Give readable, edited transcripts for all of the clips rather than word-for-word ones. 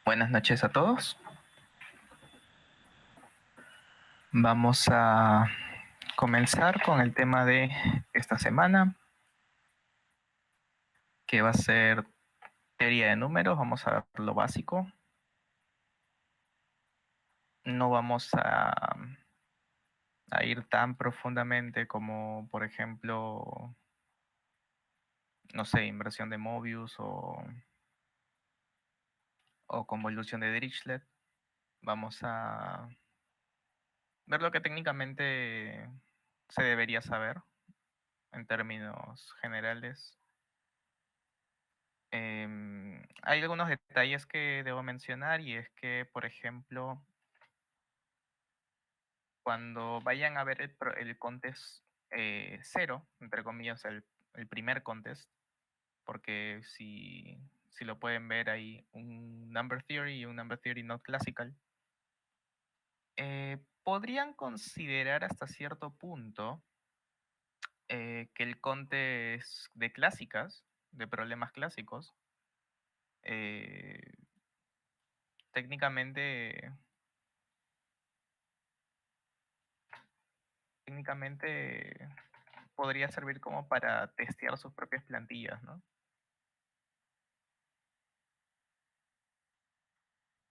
Buenas noches a todos. Vamos a comenzar con el tema de esta semana, que va a ser teoría de números. Vamos a ver lo básico. No vamos a ir tan profundamente como, por ejemplo, no sé, inversión de Mobius o convolución de Dirichlet. Vamos a ver lo que técnicamente se debería saber en términos generales. Hay algunos detalles que debo mencionar y es que, por ejemplo, cuando vayan a ver el contest cero, entre comillas, el primer contest, porque si lo pueden ver hay un number theory y un number theory not classical, podrían considerar hasta cierto punto que el contest de clásicas, de problemas clásicos, eh, técnicamente técnicamente podría servir como para testear sus propias plantillas, ¿no?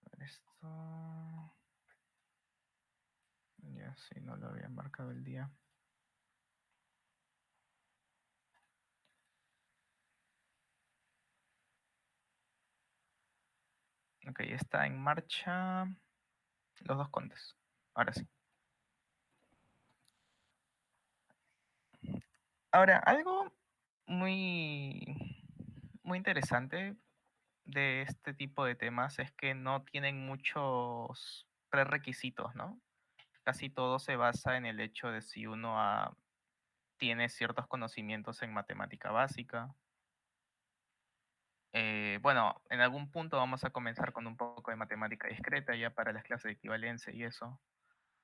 A ver, esto. Ya sí, no lo había marcado el día. Ok, está en marcha los dos contes. Ahora sí. Ahora, algo muy, muy interesante de este tipo de temas es que no tienen muchos prerequisitos, ¿no? Casi todo se basa en el hecho de si uno tiene ciertos conocimientos en matemática básica. Bueno, en algún punto vamos a comenzar con un poco de matemática discreta ya para las clases de equivalencia y eso,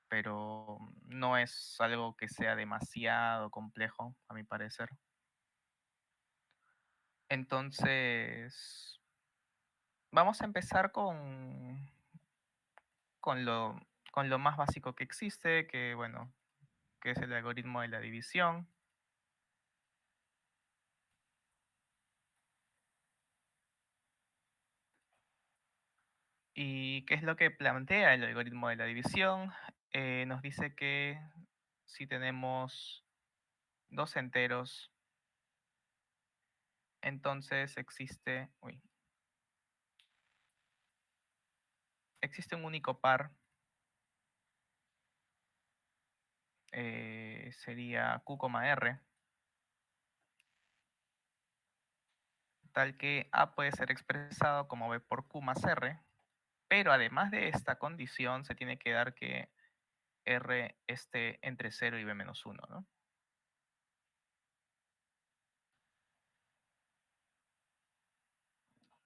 pero no es algo que sea demasiado complejo, a mi parecer. Entonces, vamos a empezar con lo, con lo más básico que existe, que bueno, que es el algoritmo de la división. ¿Y qué es lo que plantea el algoritmo de la división? Nos dice que si tenemos dos enteros, entonces existe un único par, sería Q, R, tal que A puede ser expresado como B por Q más R, pero además de esta condición se tiene que dar que R esté entre 0 y B menos 1, ¿no?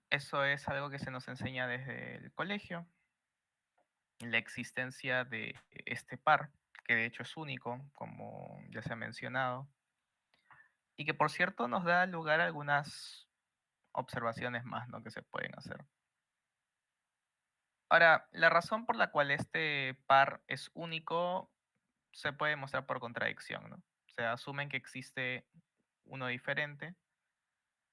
Eso es algo que se nos enseña desde el colegio, la existencia de este par, que de hecho es único, como ya se ha mencionado, y que por cierto nos da lugar a algunas observaciones más, ¿no?, que se pueden hacer. Ahora, la razón por la cual este par es único se puede mostrar por contradicción, ¿no? O sea, asumen que existe uno diferente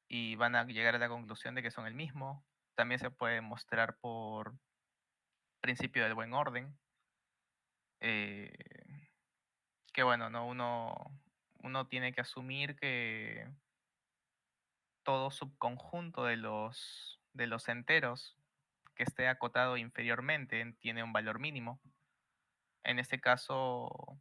y van a llegar a la conclusión de que son el mismo. También se puede mostrar por principio del buen orden, eh, que bueno, ¿no? Uno tiene que asumir que todo subconjunto de los enteros que esté acotado inferiormente tiene un valor mínimo. En este caso,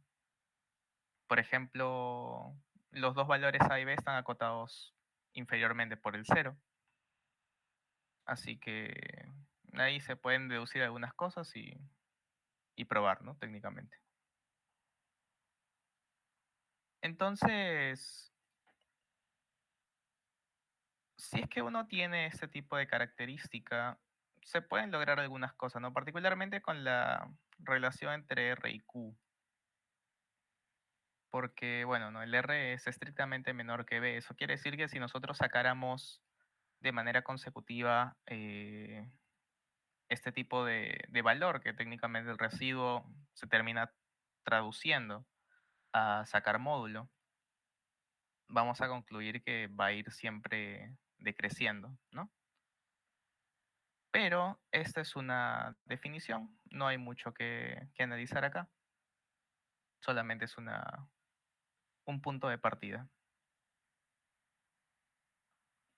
por ejemplo, los dos valores A y B están acotados inferiormente por el cero. Así que ahí se pueden deducir algunas cosas y probar, ¿no? Técnicamente. Entonces, si es que uno tiene este tipo de característica, se pueden lograr algunas cosas, ¿no? Particularmente con la relación entre R y Q. Porque, bueno, ¿no? El R es estrictamente menor que B. Eso quiere decir que si nosotros sacáramos de manera consecutiva este tipo de valor, que técnicamente el residuo se termina traduciendo a sacar módulo, vamos a concluir que va a ir siempre decreciendo, ¿no? Pero esta es una definición, no hay mucho que analizar acá, solamente es un punto de partida.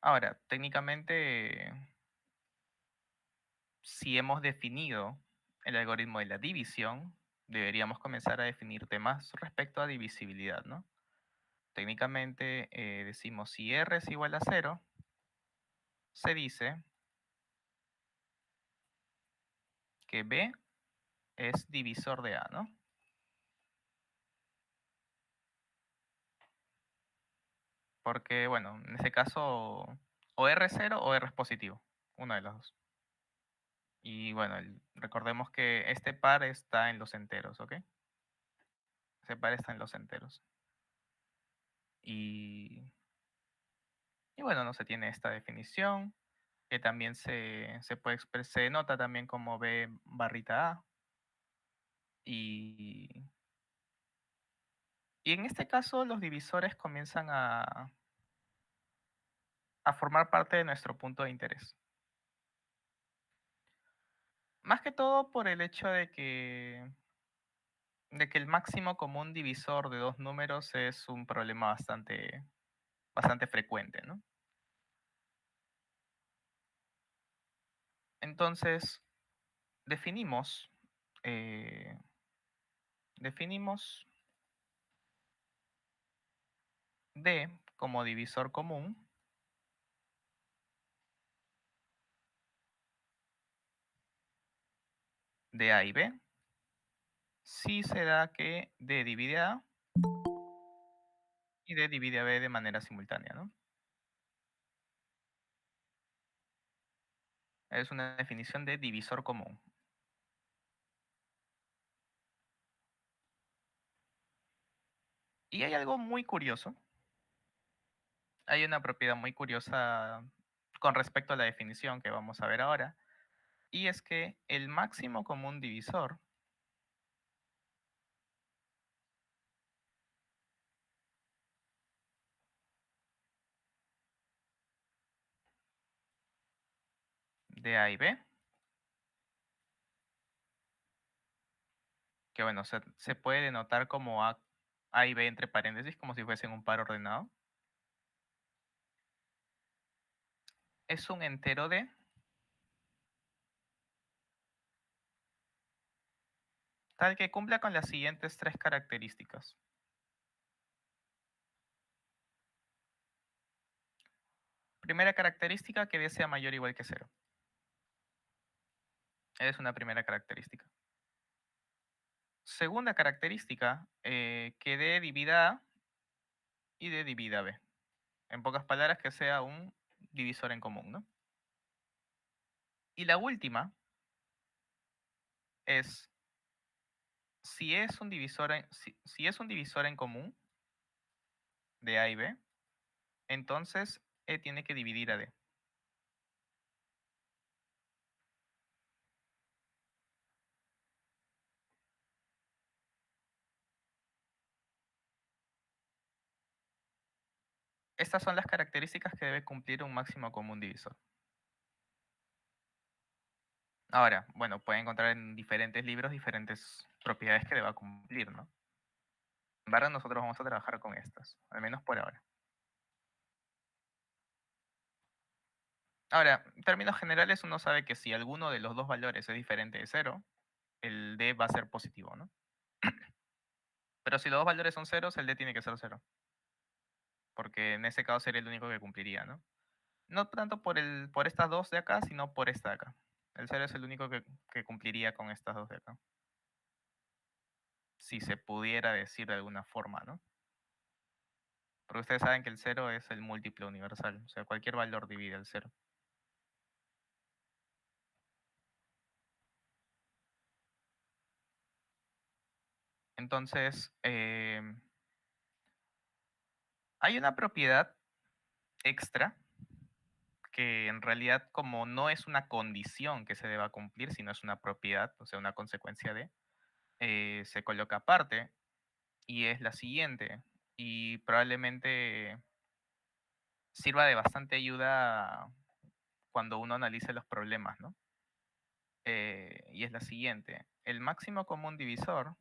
Ahora, técnicamente, si hemos definido el algoritmo de la división, deberíamos comenzar a definir temas respecto a divisibilidad, ¿no? Técnicamente decimos si R es igual a cero, se dice que B es divisor de A, ¿no? Porque, bueno, en este caso o R es cero o R es positivo, una de las dos. Y bueno, recordemos que este par está en los enteros, ¿ok? Ese par está en los enteros. Y, y bueno, no se tiene esta definición, que también se puede se nota también como B barrita A. Y, y en este caso los divisores comienzan a formar parte de nuestro punto de interés. Más que todo por el hecho de que el máximo común divisor de dos números es un problema bastante frecuente, ¿no? Entonces, definimos, eh, definimos D como divisor común de A y B si se da que D divide a A y D divide a B de manera simultánea, ¿no? Es una definición de divisor común. Y hay algo muy curioso, hay una propiedad muy curiosa con respecto a la definición que vamos a ver ahora, y es que el máximo común divisor de A y B, que bueno, se puede denotar como A y B entre paréntesis, como si fuesen un par ordenado, es un entero de tal que cumpla con las siguientes tres características. Primera característica, que D sea mayor o igual que cero. Es una primera característica. Segunda característica, que D divida A y D divida B. En pocas palabras, que sea un divisor en común, ¿no? Y la última es si es un divisor en común de A y B, entonces E tiene que dividir a D. Estas son las características que debe cumplir un máximo común divisor. Ahora, bueno, puede encontrar en diferentes libros diferentes propiedades que deba cumplir, ¿no? Sin embargo, nosotros vamos a trabajar con estas, al menos por ahora. Ahora, en términos generales, uno sabe que si alguno de los dos valores es diferente de cero, el D va a ser positivo, ¿no? Pero si los dos valores son ceros, el D tiene que ser cero, porque en ese caso sería el único que cumpliría, ¿no? No tanto por estas dos de acá, sino por esta de acá. El cero es el único que cumpliría con estas dos de acá. Si se pudiera decir de alguna forma, ¿no? Porque ustedes saben que el cero es el múltiplo universal, o sea, cualquier valor divide el cero. Entonces, hay una propiedad extra que en realidad como no es una condición que se deba cumplir, sino es una propiedad, o sea, una consecuencia de, se coloca aparte y es la siguiente. Y probablemente sirva de bastante ayuda cuando uno analice los problemas, ¿no? Y es la siguiente. El máximo común divisor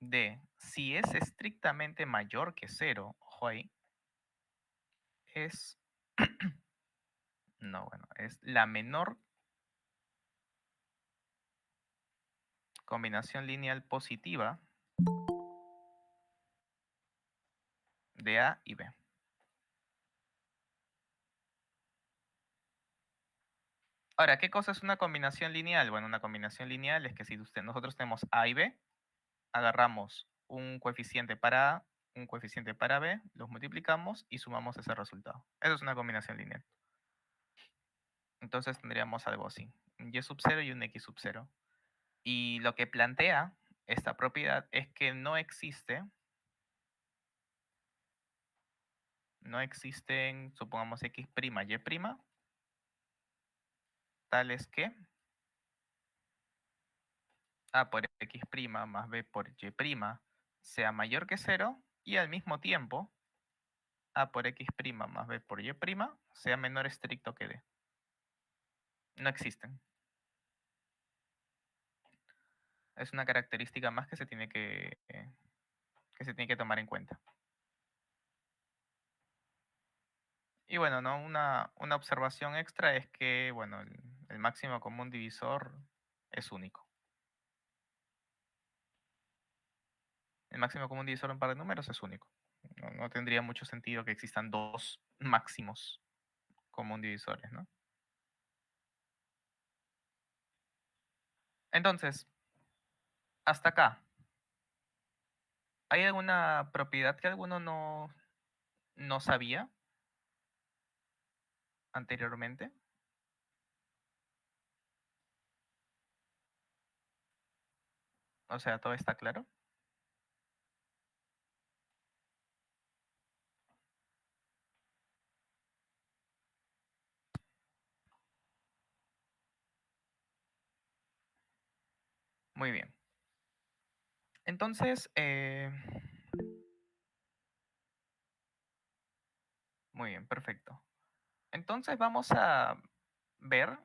de si es estrictamente mayor que cero, ojo ahí, es, no, bueno, es la menor combinación lineal positiva de A y B. Ahora, ¿qué cosa es una combinación lineal? Bueno, una combinación lineal es que si nosotros tenemos A y B, agarramos un coeficiente para A, un coeficiente para B, los multiplicamos y sumamos ese resultado. Eso es una combinación lineal. Entonces tendríamos algo así, un y sub 0 y un x sub 0. Y lo que plantea esta propiedad es que no existen, supongamos x', y', tales que a por x' más b por y' sea mayor que 0 y al mismo tiempo a por x' más b por y' sea menor estricto que d. No existen. Es una característica más que se tiene que tomar en cuenta. Y bueno, ¿no? Una observación extra es que, bueno, el máximo común divisor es único. El máximo común divisor en par de números es único. No tendría mucho sentido que existan dos máximos común divisores, ¿no? Entonces, hasta acá, ¿hay alguna propiedad que alguno no sabía anteriormente? O sea, ¿todo está claro? Muy bien. Entonces, muy bien, perfecto. Entonces vamos a ver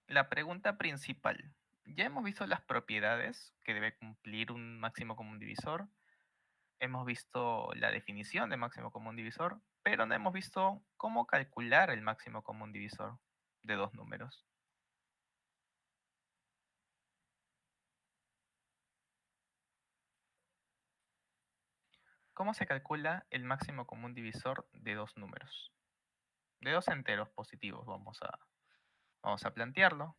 la pregunta principal. Ya hemos visto las propiedades que debe cumplir un máximo común divisor. Hemos visto la definición de máximo común divisor, pero no hemos visto cómo calcular el máximo común divisor de dos números. ¿Cómo se calcula el máximo común divisor de dos números? De dos enteros positivos vamos a plantearlo,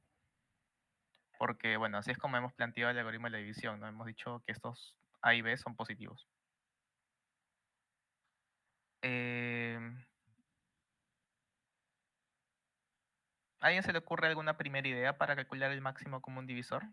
porque bueno, así es como hemos planteado el algoritmo de la división, ¿no? Hemos dicho que estos A y B son positivos. Em, ¿A alguien se le ocurre alguna primera idea para calcular el máximo común divisor?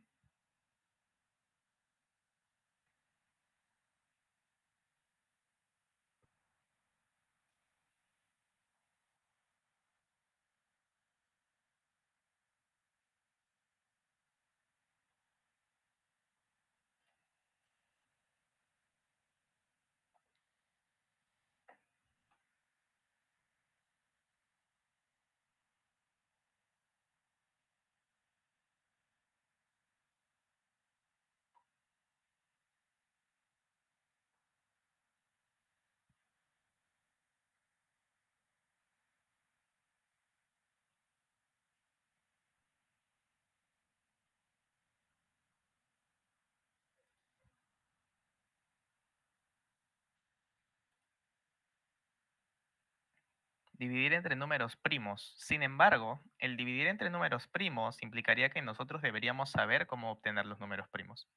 Dividir entre números primos. Sin embargo, el dividir entre números primos implicaría que nosotros deberíamos saber cómo obtener los números primos.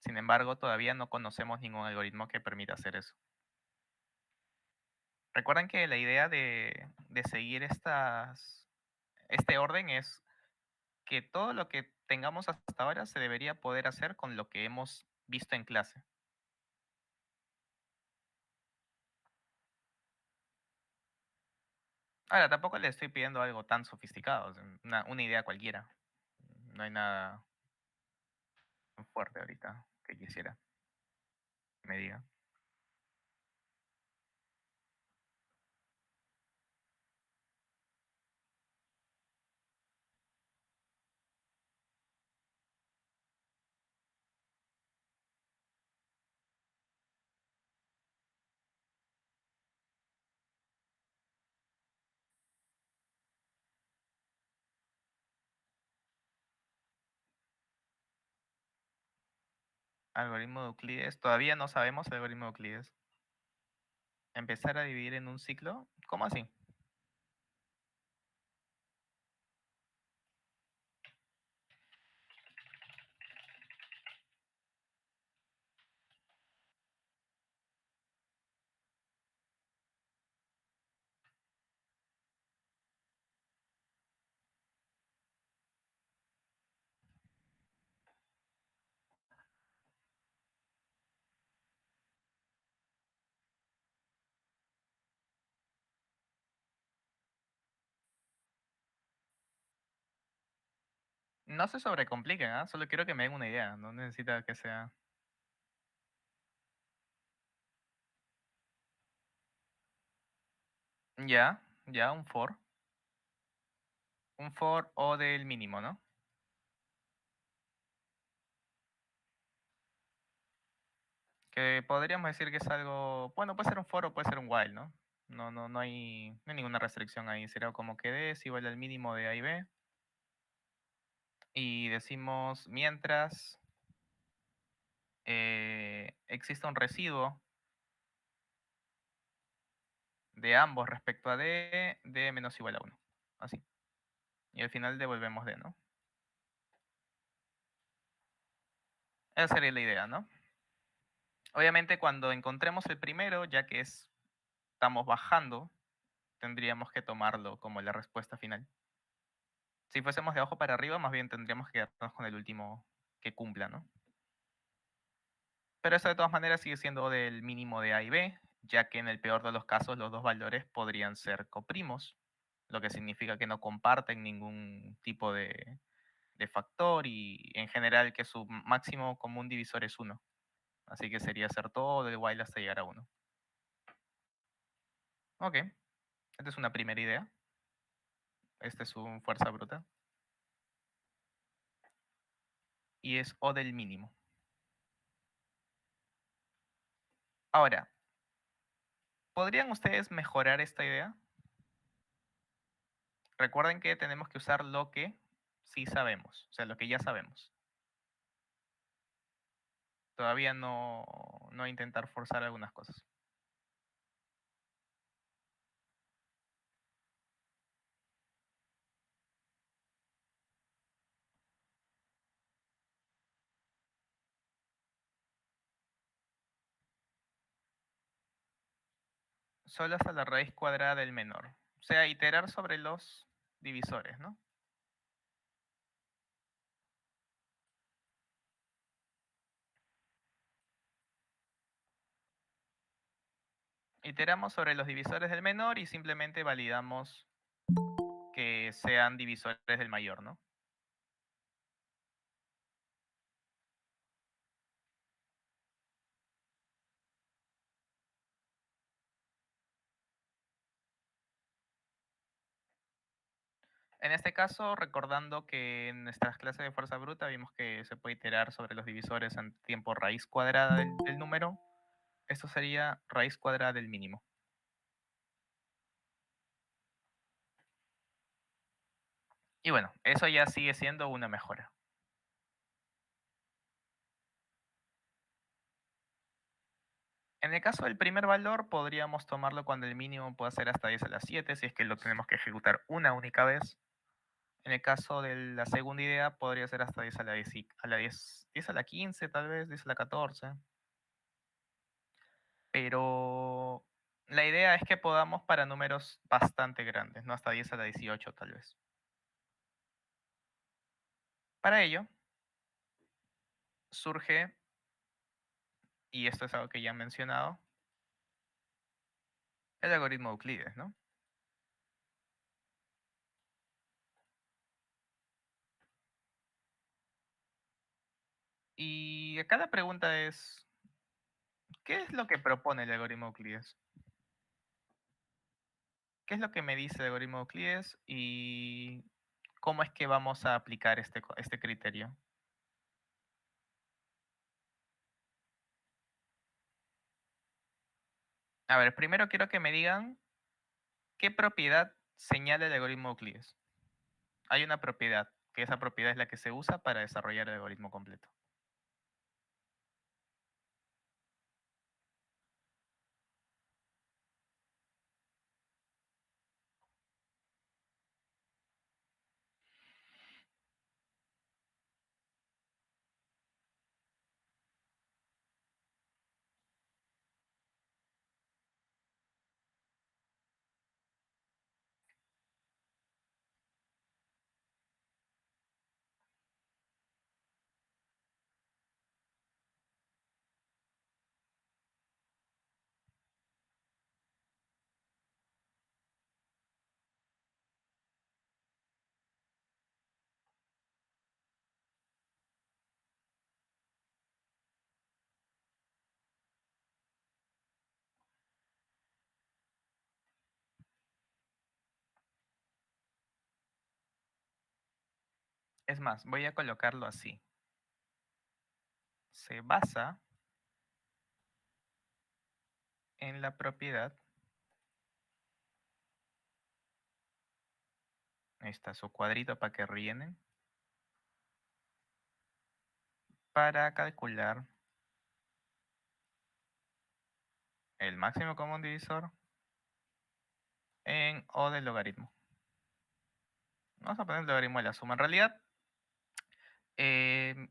Sin embargo, todavía no conocemos ningún algoritmo que permita hacer eso. Recuerden que la idea de seguir este orden es que todo lo que tengamos hasta ahora se debería poder hacer con lo que hemos visto en clase. Ahora, tampoco le estoy pidiendo algo tan sofisticado, o sea, una idea cualquiera. No hay nada fuerte ahorita que quisiera que me diga. Algoritmo de Euclides, todavía no sabemos el algoritmo de Euclides. Empezar a dividir en un ciclo, ¿cómo así? No se sobrecompliquen, ¿ah? Solo quiero que me den una idea, no necesita que sea ya, ya, un for o del mínimo, ¿no? Que podríamos decir que es algo, bueno, puede ser un for o puede ser un while, ¿no? No hay ninguna restricción ahí, será como que d es igual al mínimo de a y b, y decimos mientras exista un residuo de ambos respecto a d, d menos igual a uno, así. Y al final devolvemos d, ¿no? Esa sería la idea, ¿no? Obviamente cuando encontremos el primero, ya que estamos bajando, tendríamos que tomarlo como la respuesta final. Si fuésemos de abajo para arriba, más bien tendríamos que quedarnos con el último que cumpla, ¿no? Pero eso de todas maneras sigue siendo del mínimo de A y B, ya que en el peor de los casos los dos valores podrían ser coprimos, lo que significa que no comparten ningún tipo de factor y en general que su máximo común divisor es uno. Así que sería hacer todo el while hasta llegar a uno. Ok, esta es una primera idea. Este es un fuerza bruta. Y es O del mínimo. Ahora, ¿podrían ustedes mejorar esta idea? Recuerden que tenemos que usar lo que sí sabemos, o sea, lo que ya sabemos. Todavía no intentar forzar algunas cosas. Solo hasta la raíz cuadrada del menor. O sea, iterar sobre los divisores, ¿no? Iteramos sobre los divisores del menor y simplemente validamos que sean divisores del mayor, ¿no? En este caso, recordando que en nuestras clases de fuerza bruta vimos que se puede iterar sobre los divisores en tiempo raíz cuadrada del número, esto sería raíz cuadrada del mínimo. Y bueno, eso ya sigue siendo una mejora. En el caso del primer valor, podríamos tomarlo cuando el mínimo pueda ser hasta 10 a la 7, si es que lo tenemos que ejecutar una única vez. En el caso de la segunda idea, podría ser hasta 10 a la 10, a la 10, 10 a la 15, tal vez, 10 a la 14. Pero la idea es que podamos para números bastante grandes, no hasta 10 a la 18 tal vez. Para ello surge, y esto es algo que ya han mencionado, el algoritmo de Euclides, ¿no? Y acá la pregunta es, ¿qué es lo que propone el algoritmo de Euclides? ¿Qué es lo que me dice el algoritmo de Euclides y cómo es que vamos a aplicar este criterio? A ver, primero quiero que me digan qué propiedad señala el algoritmo de Euclides. Hay una propiedad, que esa propiedad es la que se usa para desarrollar el algoritmo completo. Es más, voy a colocarlo así. Se basa en la propiedad, ahí está su cuadrito para que rellenen, para calcular el máximo común divisor en O del logaritmo. Vamos a poner el logaritmo de la suma. En realidad, em,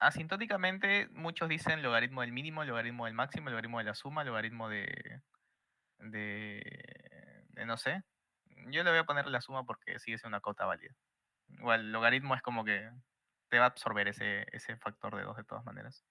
asintóticamente muchos dicen logaritmo del mínimo, logaritmo del máximo, logaritmo de la suma, logaritmo de no sé. Yo le voy a poner la suma porque sigue siendo una cota válida. Igual, el logaritmo es como que te va a absorber ese factor de 2 de todas maneras.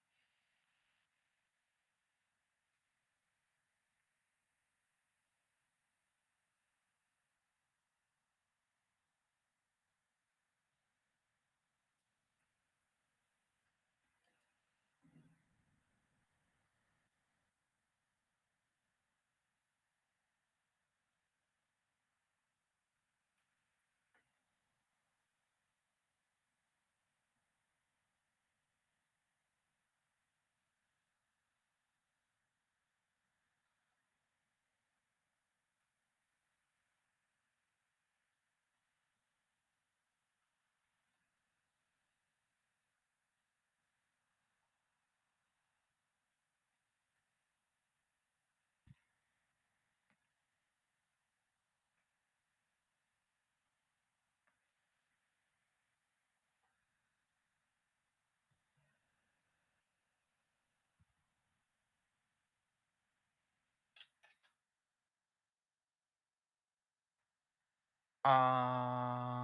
Ah,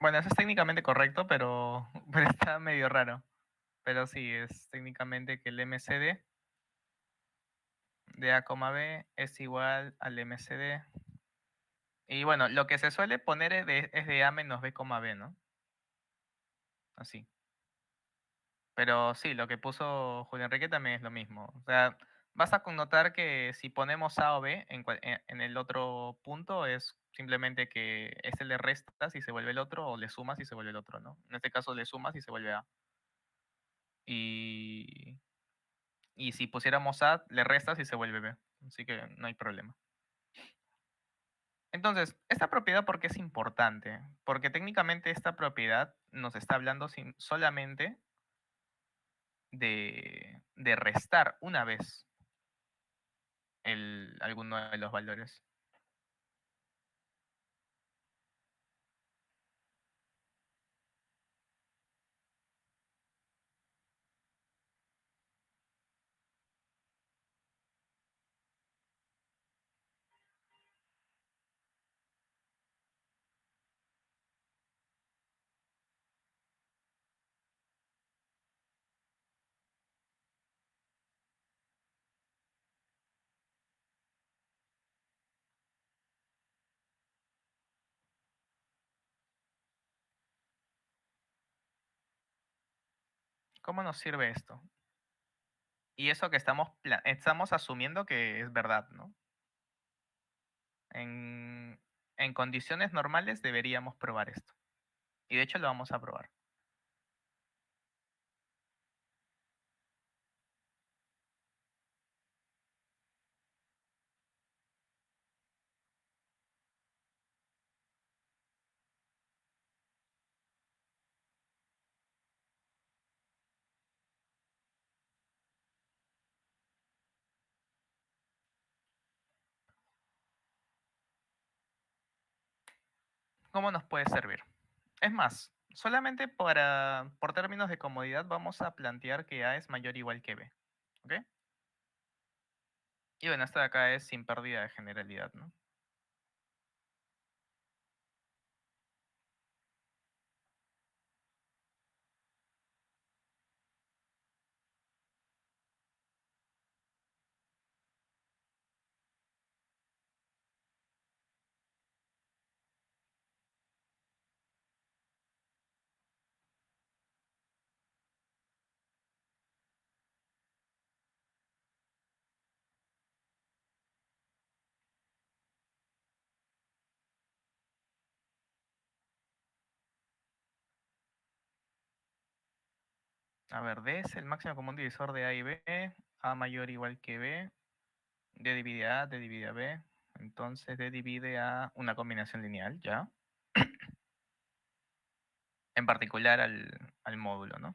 bueno, eso es técnicamente correcto, pero, pero está medio raro. Pero sí, es técnicamente que el MCD de A, B es igual al MCD. Y bueno, lo que se suele poner es de A menos B, B, ¿no? Así. Pero sí, lo que puso Julio Enrique también es lo mismo. O sea, vas a connotar que si ponemos A o B en el otro punto es simplemente que este le restas y se vuelve el otro, o le sumas y se vuelve el otro, ¿no? En este caso le sumas y se vuelve A. Y, y si pusiéramos A, le restas y se vuelve B. Así que no hay problema. Entonces, esta propiedad, ¿por qué es importante? Porque técnicamente esta propiedad nos está hablando solamente de restar una vez alguno de los valores. ¿Cómo nos sirve esto? Y eso que estamos asumiendo que es verdad, ¿no? En, en condiciones normales deberíamos probar esto. Y de hecho lo vamos a probar. ¿Cómo nos puede servir? Es más, solamente por términos de comodidad vamos a plantear que A es mayor o igual que B. ¿Ok? Y bueno, esta de acá es sin pérdida de generalidad, ¿no? A ver, D es el máximo común divisor de A y B. A mayor o igual que B. D divide a, D divide a B. Entonces D divide a una combinación lineal, ¿ya? En particular al módulo, ¿no?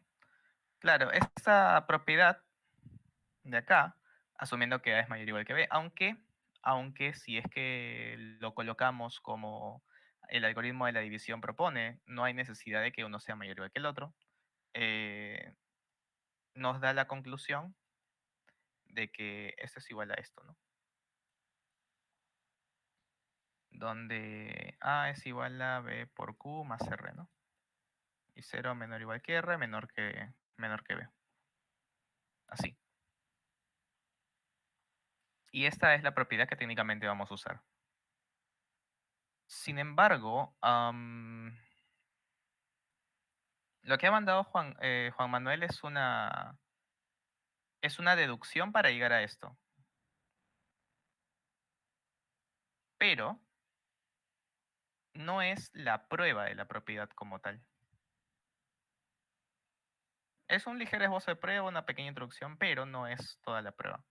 Claro, esta propiedad de acá, asumiendo que A es mayor o igual que B, aunque si es que lo colocamos como el algoritmo de la división propone, no hay necesidad de que uno sea mayor o igual que el otro, eh, nos da la conclusión de que esto es igual a esto, ¿no? Donde A es igual a B por Q más R, ¿no? Y 0 menor o igual que R, menor que B. Así. Y esta es la propiedad que técnicamente vamos a usar. Sin embargo, lo que ha mandado Juan Manuel es una deducción para llegar a esto, pero no es la prueba de la propiedad como tal. Es un ligero esbozo de prueba, una pequeña introducción, pero no es toda la prueba.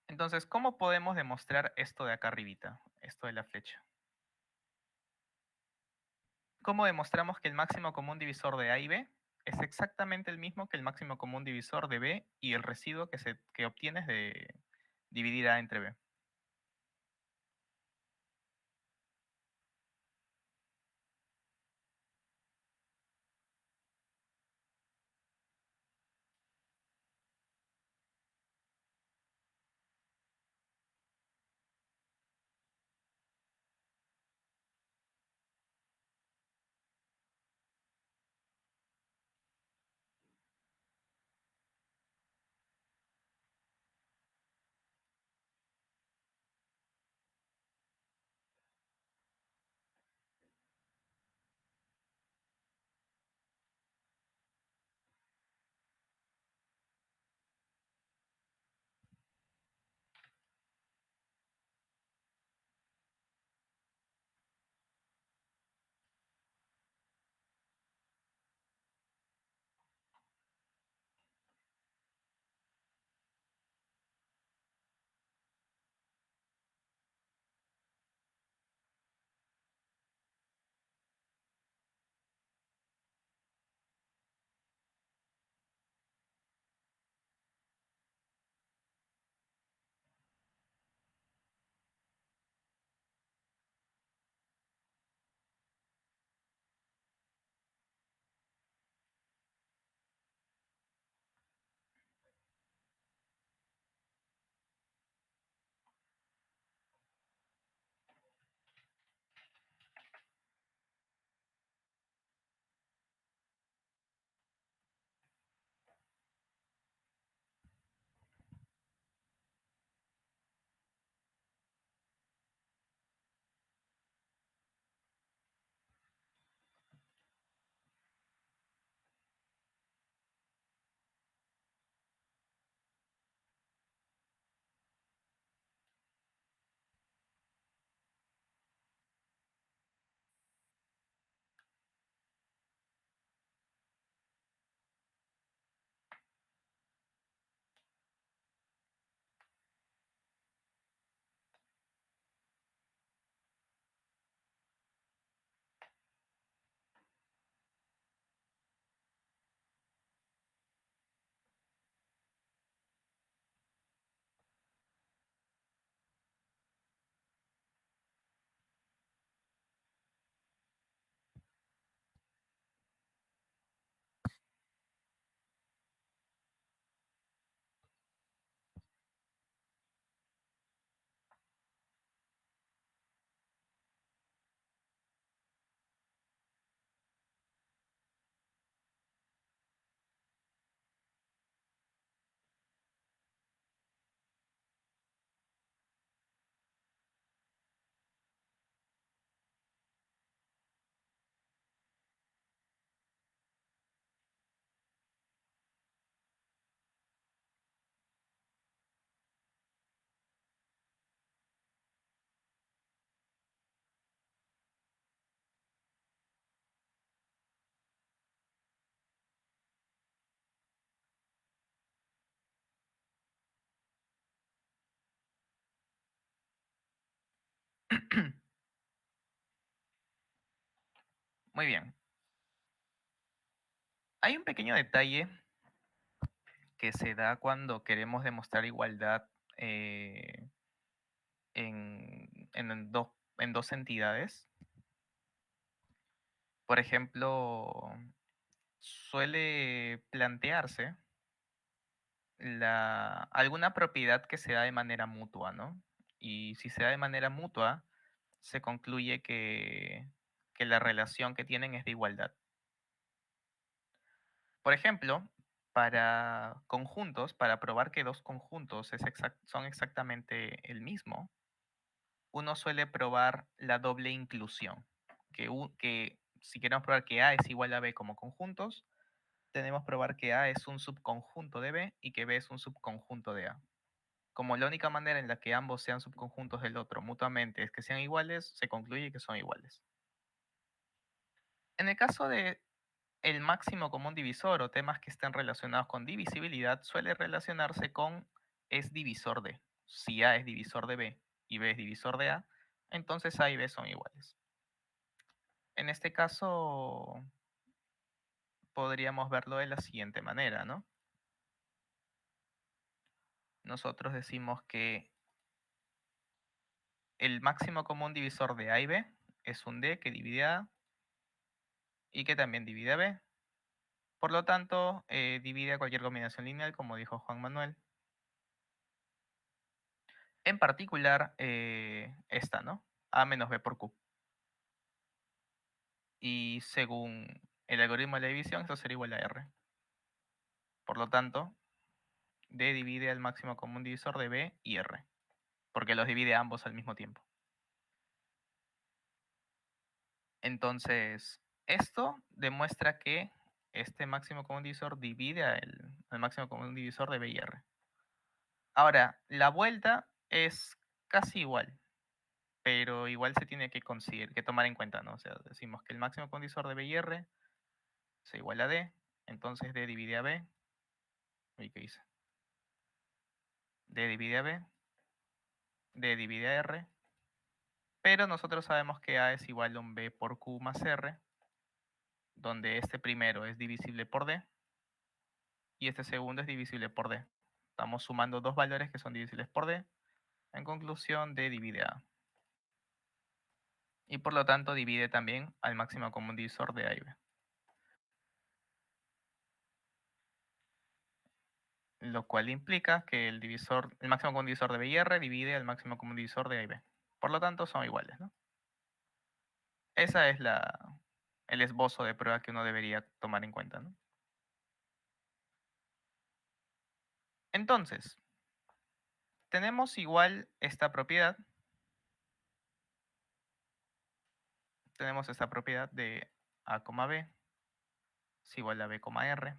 Entonces, ¿cómo podemos demostrar esto de acá arribita? Esto de la flecha. ¿Cómo demostramos que el máximo común divisor de A y B es exactamente el mismo que el máximo común divisor de B y el residuo que obtienes de dividir A entre B? Muy bien. Hay un pequeño detalle que se da cuando queremos demostrar igualdad eh, en dos entidades. Por ejemplo, suele plantearse alguna propiedad que se da de manera mutua, ¿no? Y si se da de manera mutua, se concluye que la relación que tienen es de igualdad. Por ejemplo, para conjuntos, para probar que dos conjuntos son exactamente el mismo, uno suele probar la doble inclusión, que si queremos probar que A es igual a B como conjuntos, tenemos que probar que A es un subconjunto de B y que B es un subconjunto de A. Como la única manera en la que ambos sean subconjuntos del otro mutuamente es que sean iguales, se concluye que son iguales. En el caso de el máximo común divisor o temas que estén relacionados con divisibilidad, suele relacionarse con es divisor de. Si A es divisor de B y B es divisor de A, entonces A y B son iguales. En este caso, podríamos verlo de la siguiente manera, ¿no? Nosotros decimos que el máximo común divisor de A y B es un D que divide a A y que también divide a B. Por lo tanto, divide a cualquier combinación lineal, como dijo Juan Manuel. En particular, esta, ¿no? A menos B por Q. Y según el algoritmo de la división, esto sería igual a R. Por lo tanto, D divide al máximo común divisor de B y R, porque los divide ambos al mismo tiempo. Entonces, esto demuestra que este máximo común divisor divide al máximo común divisor de B y R. Ahora, la vuelta es casi igual, pero igual se tiene que tomar en cuenta, ¿no? O sea, decimos que el máximo común divisor de B y R es igual a D, entonces D divide a B. Uy, ¿qué hice? D divide a B, D divide a R, pero nosotros sabemos que A es igual a un B por Q más R, donde este primero es divisible por D y este segundo es divisible por D. Estamos sumando dos valores que son divisibles por D. En conclusión, D divide A. Y por lo tanto divide también al máximo común divisor de A y B. Lo cual implica que el máximo común divisor de B y R divide al máximo común divisor de A y B. Por lo tanto, son iguales, ¿no? Esa es el esbozo de prueba que uno debería tomar en cuenta, ¿no? Entonces, tenemos igual esta propiedad. Tenemos esta propiedad de A, B es igual a B, R.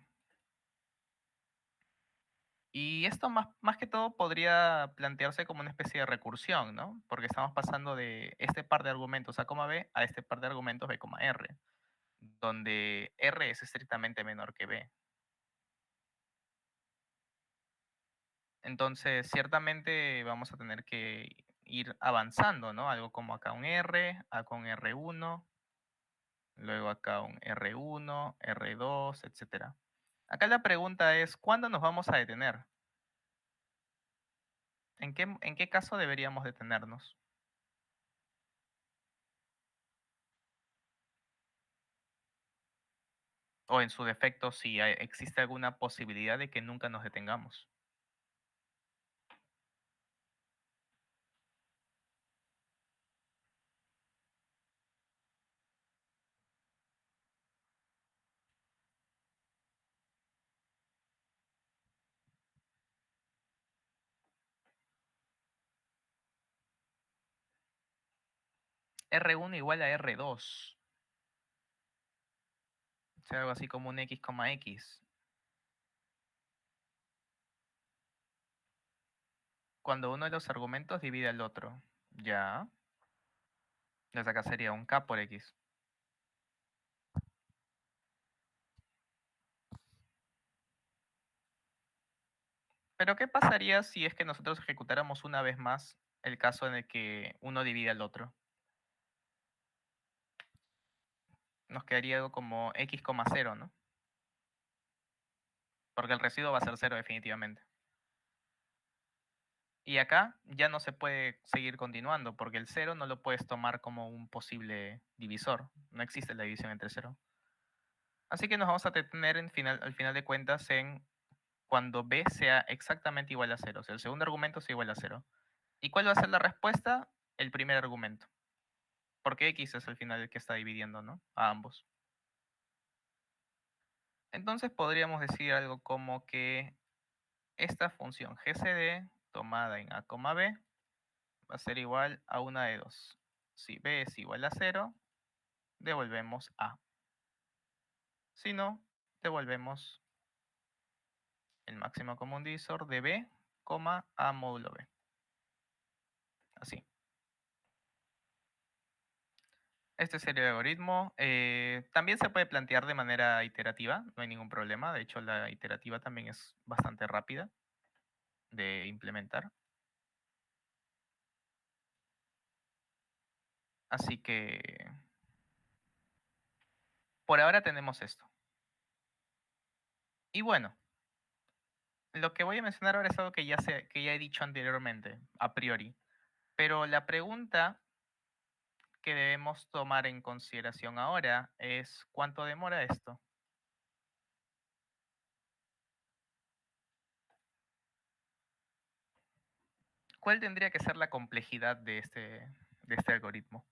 Y esto más que todo podría plantearse como una especie de recursión, ¿no? Porque estamos pasando de este par de argumentos A, B a este par de argumentos B, R, donde R es estrictamente menor que B. Entonces, ciertamente vamos a tener que ir avanzando, ¿no? Algo como acá un R, acá un R1, luego acá un R1, R2, etcétera. Acá la pregunta es, ¿cuándo nos vamos a detener? ¿En qué caso deberíamos detenernos? O en su defecto, si existe alguna posibilidad de que nunca nos detengamos. R1 igual a R2. O sea, algo así como un X, X. Cuando uno de los argumentos divide al otro. Ya. Entonces acá sería un K por X. Pero ¿qué pasaría si es que nosotros ejecutáramos una vez más el caso en el que uno divide al otro? nos quedaría algo como x, cero, ¿no? Porque el residuo va a ser cero definitivamente. Y acá ya no se puede seguir continuando, porque el cero no lo puedes tomar como un posible divisor. No existe la división entre cero. Así que nos vamos a detener al final de cuentas en cuando b sea exactamente igual a cero. O sea, el segundo argumento sea igual a cero. ¿Y cuál va a ser la respuesta? El primer argumento. Porque x es al final el que está dividiendo, ¿no? A ambos. Entonces podríamos decir algo como que esta función GCD tomada en a, b va a ser igual a una de dos. Si b es igual a cero, devolvemos a. Si no, devolvemos el máximo común divisor de b, a módulo b. Así. Este sería el algoritmo. También se puede plantear de manera iterativa, no hay ningún problema. De hecho, la iterativa también es bastante rápida de implementar. Así que por ahora tenemos esto. Y bueno, lo que voy a mencionar ahora es algo que ya he dicho anteriormente, a priori. Pero la pregunta que debemos tomar en consideración ahora es ¿cuánto demora esto? ¿Cuál tendría que ser la complejidad de este algoritmo?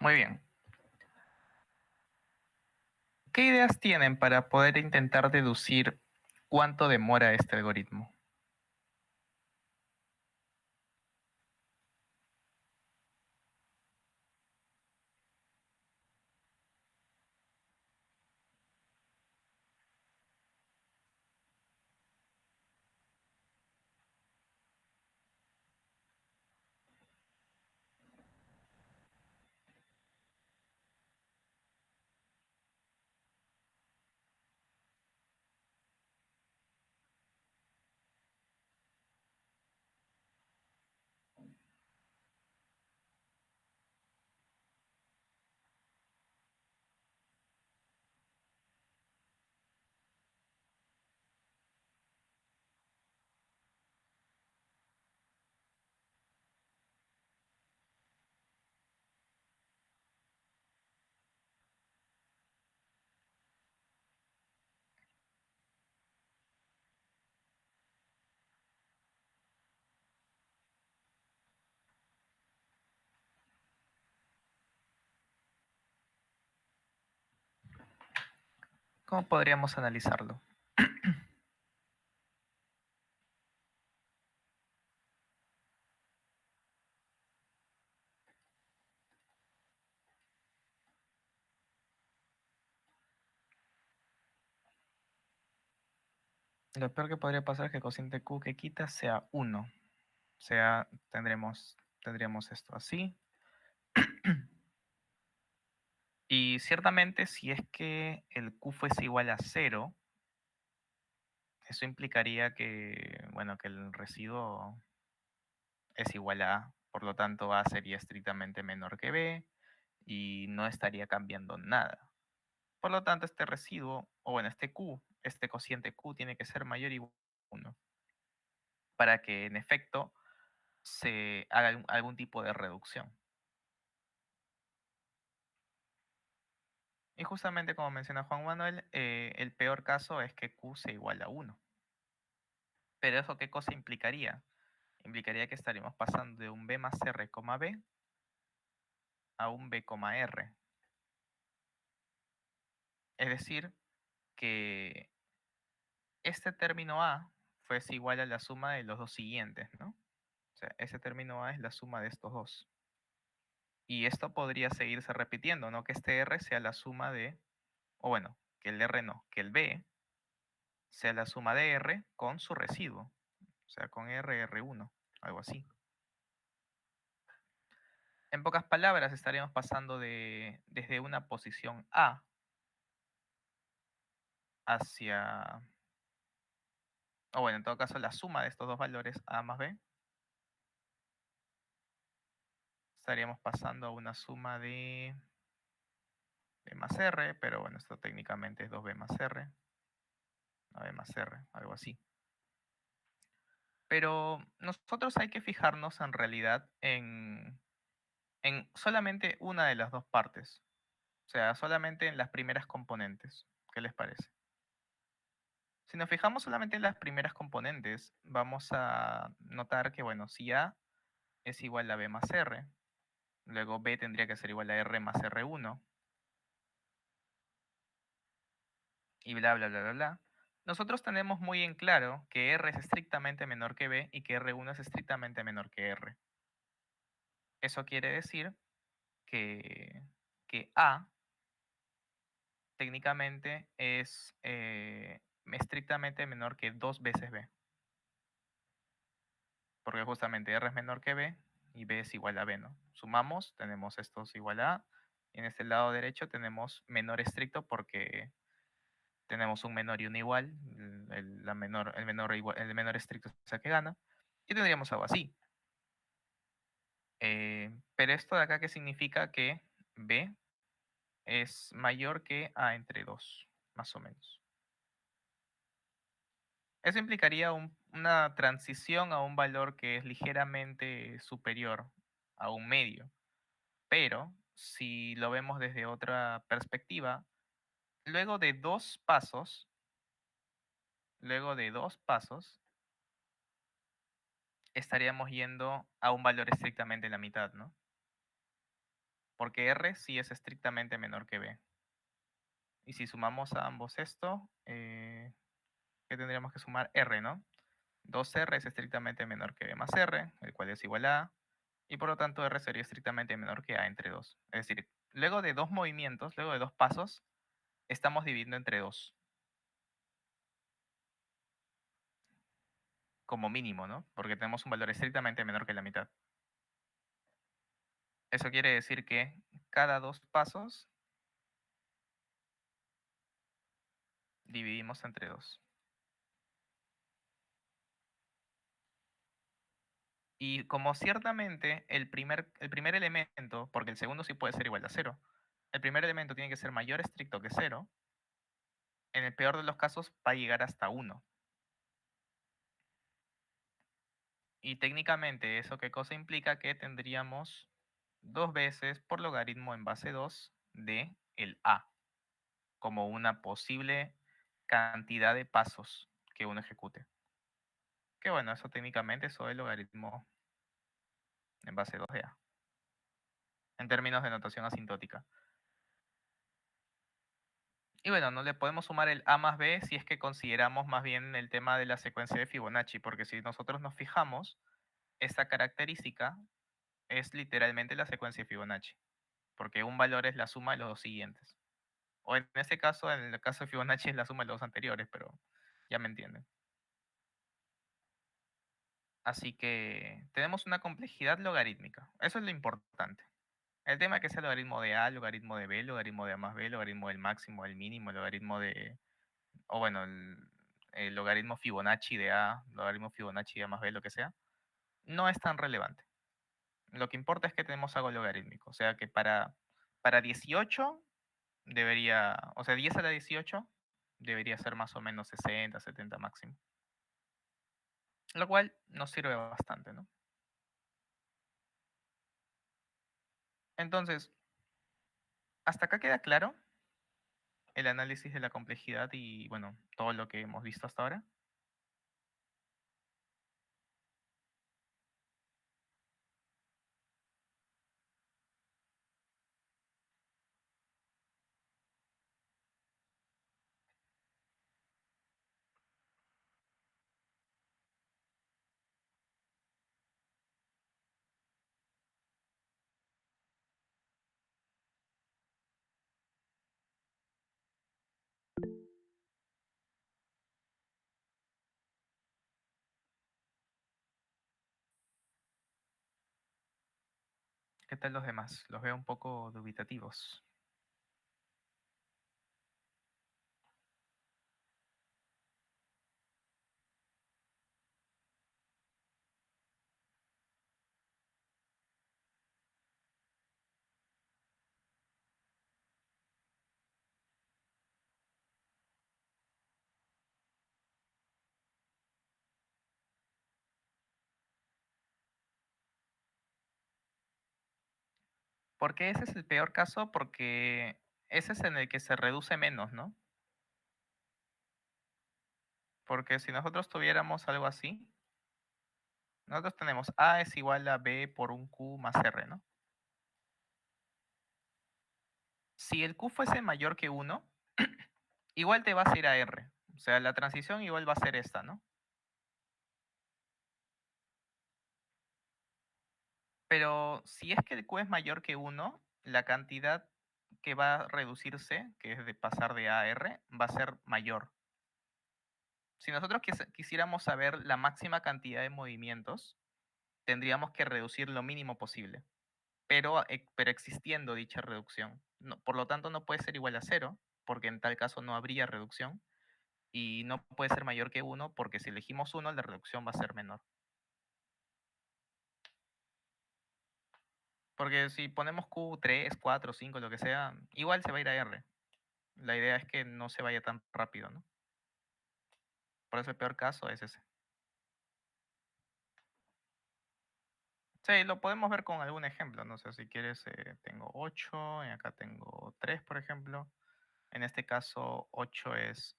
Muy bien. ¿Qué ideas tienen para poder intentar deducir cuánto demora este algoritmo? ¿Cómo podríamos analizarlo? Lo peor que podría pasar es que el cociente Q que quita sea 1. O sea, tendríamos esto así. Y ciertamente si es que el Q fuese igual a 0, eso implicaría que, bueno, que el residuo es igual a A. Por lo tanto, A sería estrictamente menor que B y no estaría cambiando nada. Por lo tanto, este residuo, o bueno, este Q, este cociente Q tiene que ser mayor o igual a 1 para que en efecto se haga algún tipo de reducción. Y justamente como menciona Juan Manuel, el peor caso es que Q sea igual a 1. Pero ¿eso qué cosa implicaría? Implicaría que estaríamos pasando de un B más R, B a un B, R. Es decir, que este término A fuese igual a la suma de los dos siguientes, ¿no? O sea, ese término A es la suma de estos dos. Y esto podría seguirse repitiendo, ¿no? Que este R sea la suma de, o bueno, que el R no, que el B sea la suma de R con su residuo. O sea, con R, R1, algo así. En pocas palabras, estaríamos pasando desde una posición A hacia, o bueno, en todo caso, la suma de estos dos valores, A más B, estaríamos pasando a una suma de B más R, pero bueno, esto técnicamente es 2B más R, a B más R, algo así. Pero nosotros hay que fijarnos en realidad en solamente una de las dos partes, o sea, solamente en las primeras componentes. ¿Qué les parece? Si nos fijamos solamente en las primeras componentes, vamos a notar que, bueno, si A es igual a B más R, luego B tendría que ser igual a R más R1, y bla, bla, bla, bla, bla. Nosotros tenemos muy en claro que R es estrictamente menor que B y que R1 es estrictamente menor que R. Eso quiere decir que A técnicamente es estrictamente menor que 2 veces B. Porque justamente R es menor que B y B es igual a B, ¿no? Sumamos, tenemos estos igual a A. Y en este lado derecho tenemos menor estricto porque tenemos un menor y un igual. El menor estricto es el que gana. Y tendríamos algo así. Pero esto de acá, ¿qué significa? Que B es mayor que A entre 2, más o menos. Eso implicaría una transición a un valor que es ligeramente superior a un medio. Pero si lo vemos desde otra perspectiva, luego de dos pasos, luego de dos pasos, estaríamos yendo a un valor estrictamente la mitad, ¿no? Porque R sí es estrictamente menor que B. Y si sumamos a ambos esto, ¿qué tendríamos que sumar? R, ¿no? 2R es estrictamente menor que B más R, el cual es igual a A, y por lo tanto R sería estrictamente menor que A entre 2. Es decir, luego de dos movimientos, luego de dos pasos, estamos dividiendo entre 2, como mínimo, ¿no? Porque tenemos un valor estrictamente menor que la mitad. Eso quiere decir que cada dos pasos dividimos entre 2. Y como ciertamente el primer elemento, porque el segundo sí puede ser igual a cero, el primer elemento tiene que ser mayor estricto que cero, en el peor de los casos va a llegar hasta 1. Y técnicamente, ¿eso qué cosa implica? Que tendríamos 2 veces por logaritmo en base 2 de el a, como una posible cantidad de pasos que uno ejecute. Que bueno, eso técnicamente es el logaritmo en base 2 de a, en términos de notación asintótica. Y bueno, no le podemos sumar el a más b si es que consideramos más bien el tema de la secuencia de Fibonacci, porque si nosotros nos fijamos, esta característica es literalmente la secuencia de Fibonacci, porque un valor es la suma de los dos siguientes. O en este caso, en el caso de Fibonacci es la suma de los dos anteriores, pero ya me entienden. Así que tenemos una complejidad logarítmica. Eso es lo importante. El tema es que sea logaritmo de A, logaritmo de B, logaritmo de A más B, logaritmo del máximo, del mínimo, logaritmo de... O bueno, el logaritmo Fibonacci de A, logaritmo Fibonacci de A más B, lo que sea, no es tan relevante. Lo que importa es que tenemos algo logarítmico. O sea que para 18 debería, o sea, 10 a la 18 debería ser más o menos 60, 70 máximo. Lo cual nos sirve bastante, ¿no? Entonces, hasta acá queda claro el análisis de la complejidad y, bueno, todo lo que hemos visto hasta ahora. ¿Qué tal los demás? Los veo un poco dubitativos. ¿Por qué ese es el peor caso? Porque ese es en el que se reduce menos, ¿no? Porque si nosotros tuviéramos algo así, nosotros tenemos A es igual a B por un Q más R, ¿no? Si el Q fuese mayor que 1, igual te vas a ir a R. O sea, la transición igual va a ser esta, ¿no? Pero si es que el Q es mayor que 1, la cantidad que va a reducirse, que es de pasar de A a R, va a ser mayor. Si nosotros quisiéramos saber la máxima cantidad de movimientos, tendríamos que reducir lo mínimo posible, pero existiendo dicha reducción. Por lo tanto, no puede ser igual a cero, porque en tal caso no habría reducción, y no puede ser mayor que 1, porque si elegimos 1, la reducción va a ser menor. Porque si ponemos Q 3, 4, 5, lo que sea, igual se va a ir a R. La idea es que no se vaya tan rápido, ¿no? Por eso el peor caso es ese. Sí, lo podemos ver con algún ejemplo, no sé, si quieres, tengo 8, y acá tengo 3, por ejemplo. En este caso, 8 es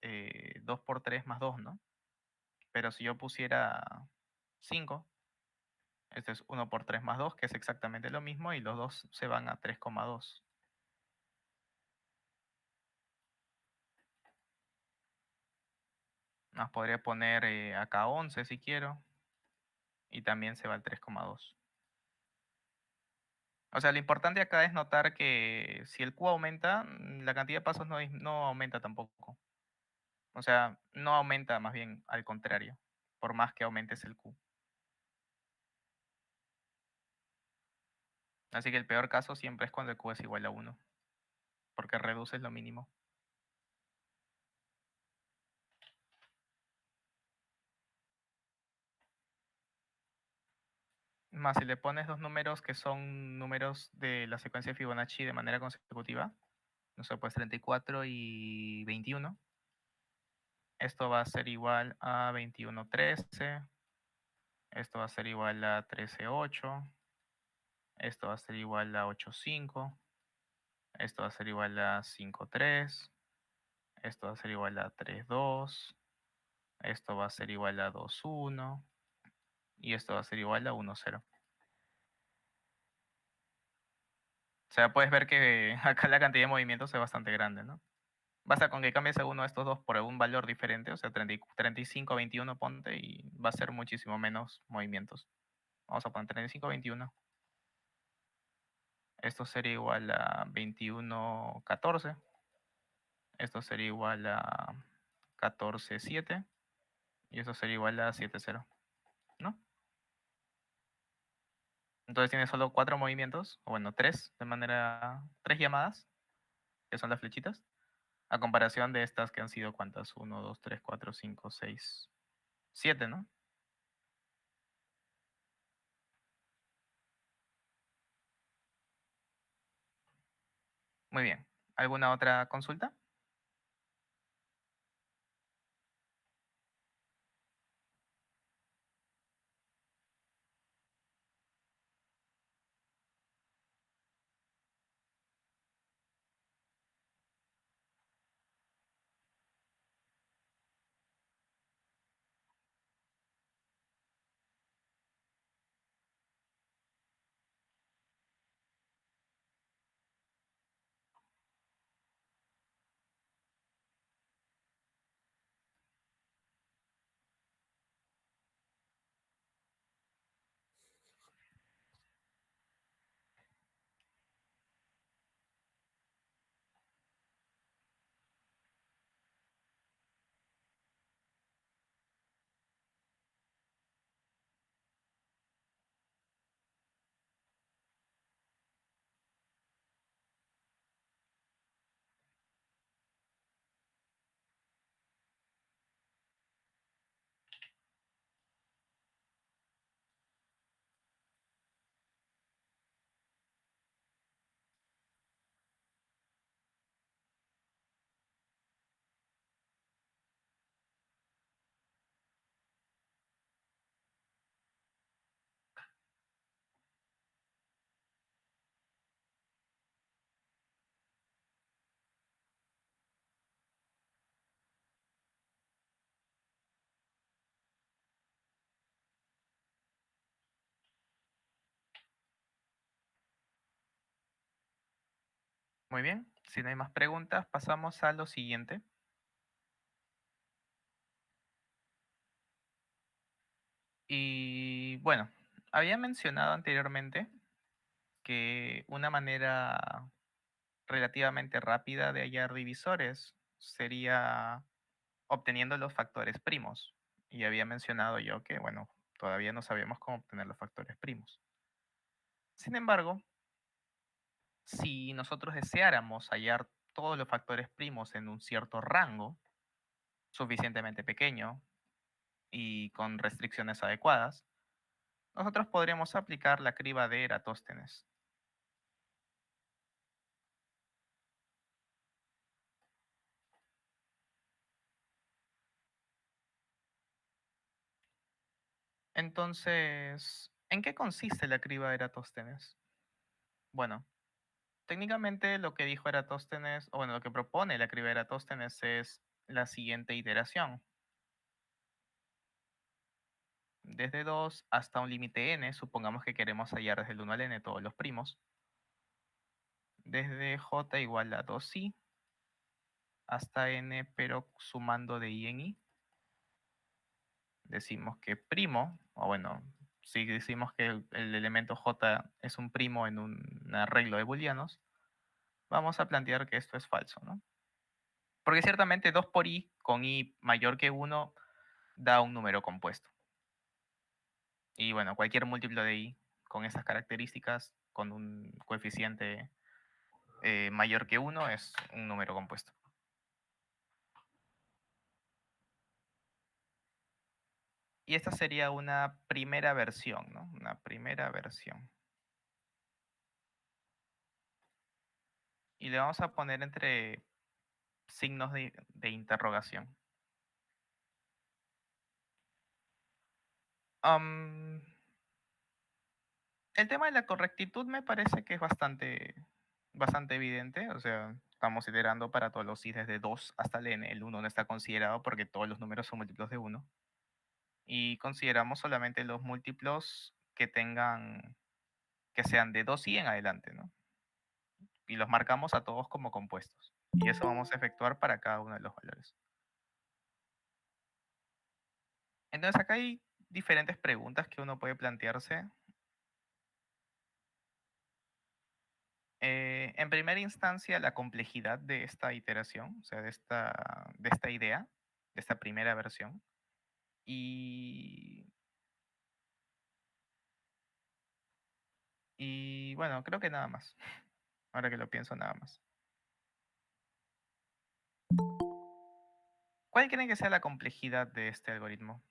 2 por 3 más 2, ¿no? Pero si yo pusiera 5, Este es 1 por 3 más 2, que es exactamente lo mismo, y los dos se van a 3,2. Más podría poner acá 11 si quiero, y también se va al 3,2. O sea, lo importante acá es notar que si el Q aumenta, la cantidad de pasos no aumenta tampoco. O sea, no aumenta, más bien al contrario, por más que aumentes el Q. Así que el peor caso siempre es cuando el Q es igual a 1, porque reduces lo mínimo. Más si le pones dos números que son números de la secuencia de Fibonacci de manera consecutiva, no sé, pues 34 y 21. Esto va a ser igual a 21,13. Esto va a ser igual a 13,8. Esto va a ser igual a 8,5. Esto va a ser igual a 5,3. Esto va a ser igual a 3,2. Esto va a ser igual a 2,1. Y esto va a ser igual a 1,0. O sea, puedes ver que acá la cantidad de movimientos es bastante grande, ¿no? Basta con que cambies alguno de estos dos por algún valor diferente, o sea, 35, 21 ponte, y va a ser muchísimo menos movimientos. Vamos a poner 35, 21. Esto sería igual a 21, 14. Esto sería igual a 14, 7. Y esto sería igual a 7, 0. ¿No? Entonces tiene solo 4 movimientos, o bueno, 3 de manera, 3 llamadas, que son las flechitas, a comparación de estas que han sido ¿cuántas? 1, 2, 3, 4, 5, 6, 7, ¿no? Muy bien. ¿Alguna otra consulta? Muy bien. Si no hay más preguntas, pasamos a lo siguiente. Y bueno, había mencionado anteriormente que una manera relativamente rápida de hallar divisores sería obteniendo los factores primos. Y había mencionado yo que, bueno, todavía no sabíamos cómo obtener los factores primos. Sin embargo, si nosotros deseáramos hallar todos los factores primos en un cierto rango, suficientemente pequeño y con restricciones adecuadas, nosotros podríamos aplicar la criba de Eratóstenes. Entonces, ¿en qué consiste la criba de Eratóstenes? Bueno, técnicamente lo que dijo Eratóstenes, o bueno, lo que propone la criba de Eratóstenes es la siguiente iteración. desde 2 hasta un límite n, supongamos que queremos hallar desde el 1 al n todos los primos, desde j igual a 2i hasta n, pero sumando de i en i, decimos que primo, o bueno, si decimos que el elemento j es un primo en un arreglo de booleanos, vamos a plantear que esto es falso, ¿no? Porque ciertamente 2 por i con i mayor que 1 da un número compuesto. Y bueno, cualquier múltiplo de i con esas características, con un coeficiente mayor que 1, es un número compuesto. Y esta sería una primera versión, ¿no? Una primera versión. Y le vamos a poner entre signos de interrogación. Am, el tema de la correctitud me parece que es bastante evidente. O sea, estamos iterando para todos los i desde 2 hasta el n. El 1 no está considerado porque todos los números son múltiplos de 1. Y consideramos solamente los múltiplos que sean de 2i en adelante, ¿no? Y los marcamos a todos como compuestos. Y eso vamos a efectuar para cada uno de los valores. Entonces acá hay diferentes preguntas que uno puede plantearse. En primera instancia, la complejidad de esta iteración, o sea, de esta idea, de esta primera versión. Y, y bueno, creo que nada más. Ahora que lo pienso, nada más. ¿Cuál creen que sea la complejidad de este algoritmo?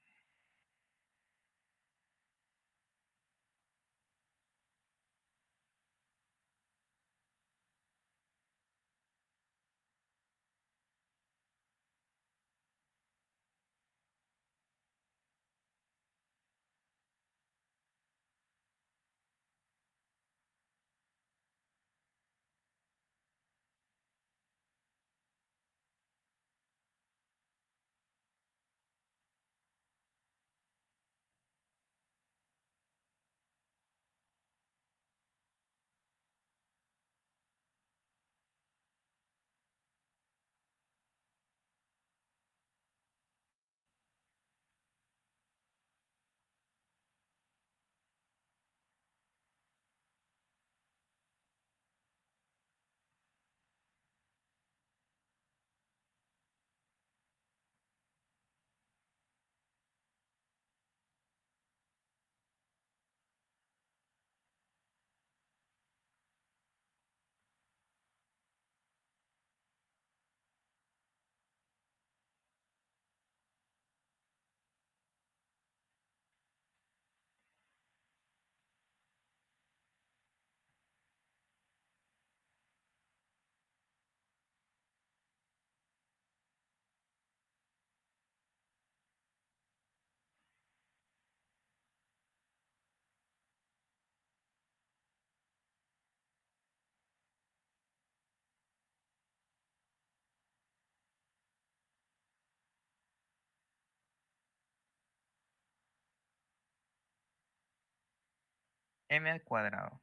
M al cuadrado.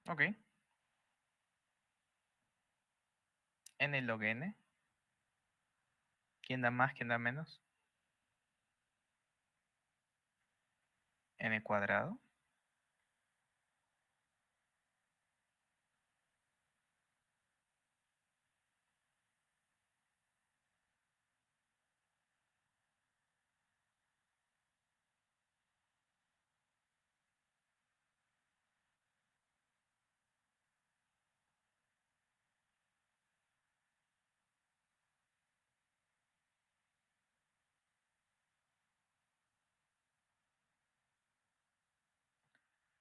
Ok. N log n. ¿Quién da más? ¿Quién da menos? N cuadrado.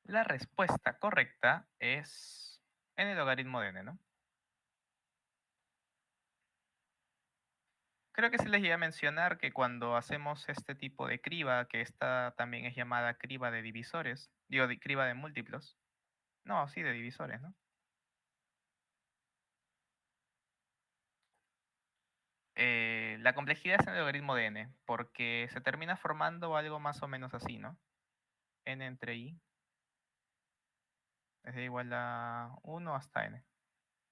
La respuesta correcta es n logaritmo de n, ¿no? Creo que sí les llegué a mencionar que cuando hacemos este tipo de criba, que esta también es llamada criba de divisores, digo, criba de múltiplos. No, sí, de divisores, ¿no? La complejidad es en el logaritmo de n, porque se termina formando algo más o menos así, ¿no? N entre i es igual a 1 hasta n.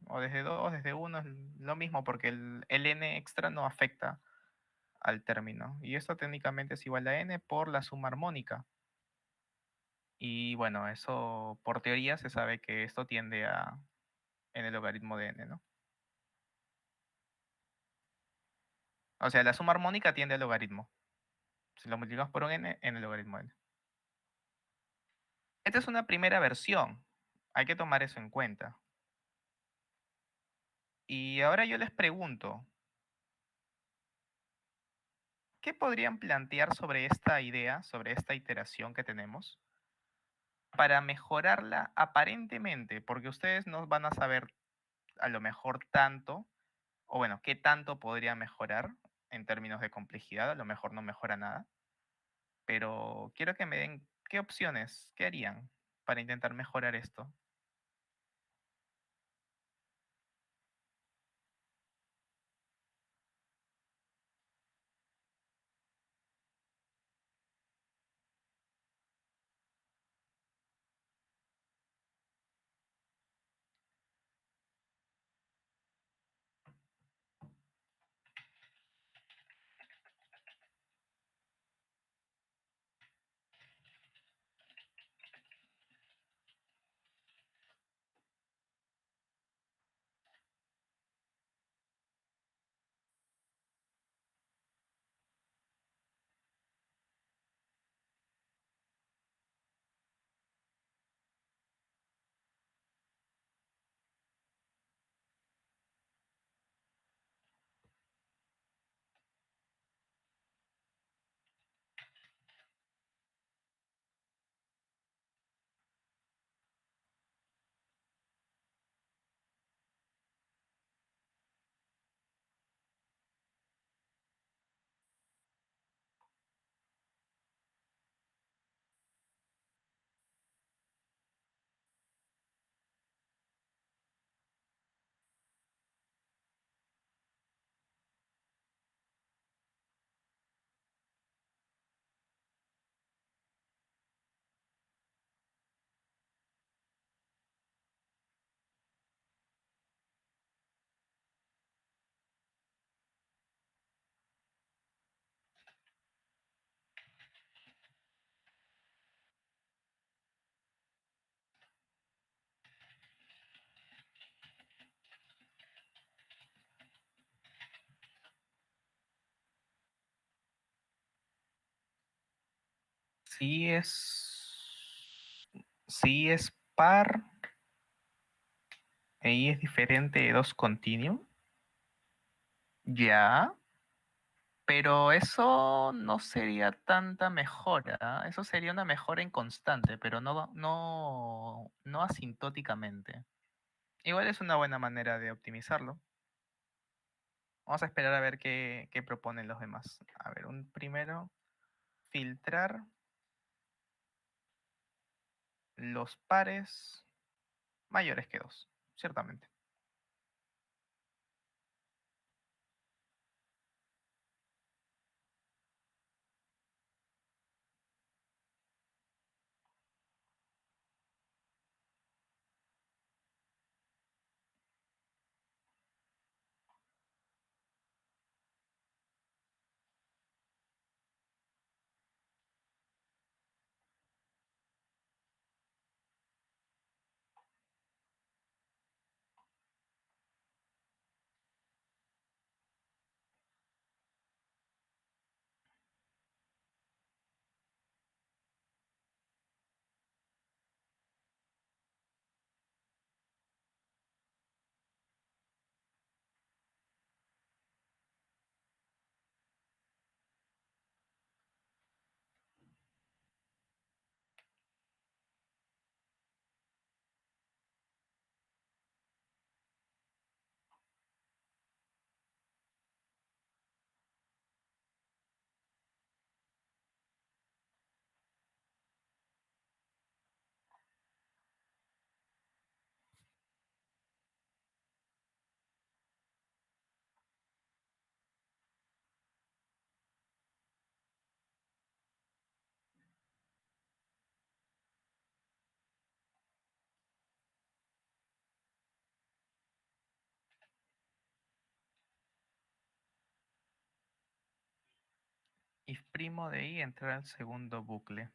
O desde 2, desde 1 es lo mismo, porque el n extra no afecta al término. Y esto técnicamente es igual a n por la suma armónica. Y bueno, eso por teoría se sabe que esto tiende a en el logaritmo de n, ¿no? O sea, la suma armónica tiende al logaritmo. Si lo multiplicamos por un n, en el logaritmo de n. Esta es una primera versión. Hay que tomar eso en cuenta. Y ahora yo les pregunto, ¿qué podrían plantear sobre esta idea, sobre esta iteración que tenemos, para mejorarla aparentemente? Porque ustedes no van a saber a lo mejor tanto, o bueno, qué tanto podría mejorar en términos de complejidad, a lo mejor no mejora nada, pero quiero que me den qué opciones, qué harían para intentar mejorar esto. Si es, si es par y es diferente de 2 continuo, ya, pero eso no sería tanta mejora, eso sería una mejora en constante, pero no asintóticamente. Igual es una buena manera de optimizarlo. Vamos a esperar a ver qué proponen los demás. A ver, un primero, filtrar los pares mayores que 2, ciertamente. if' de i entrar al segundo bucle.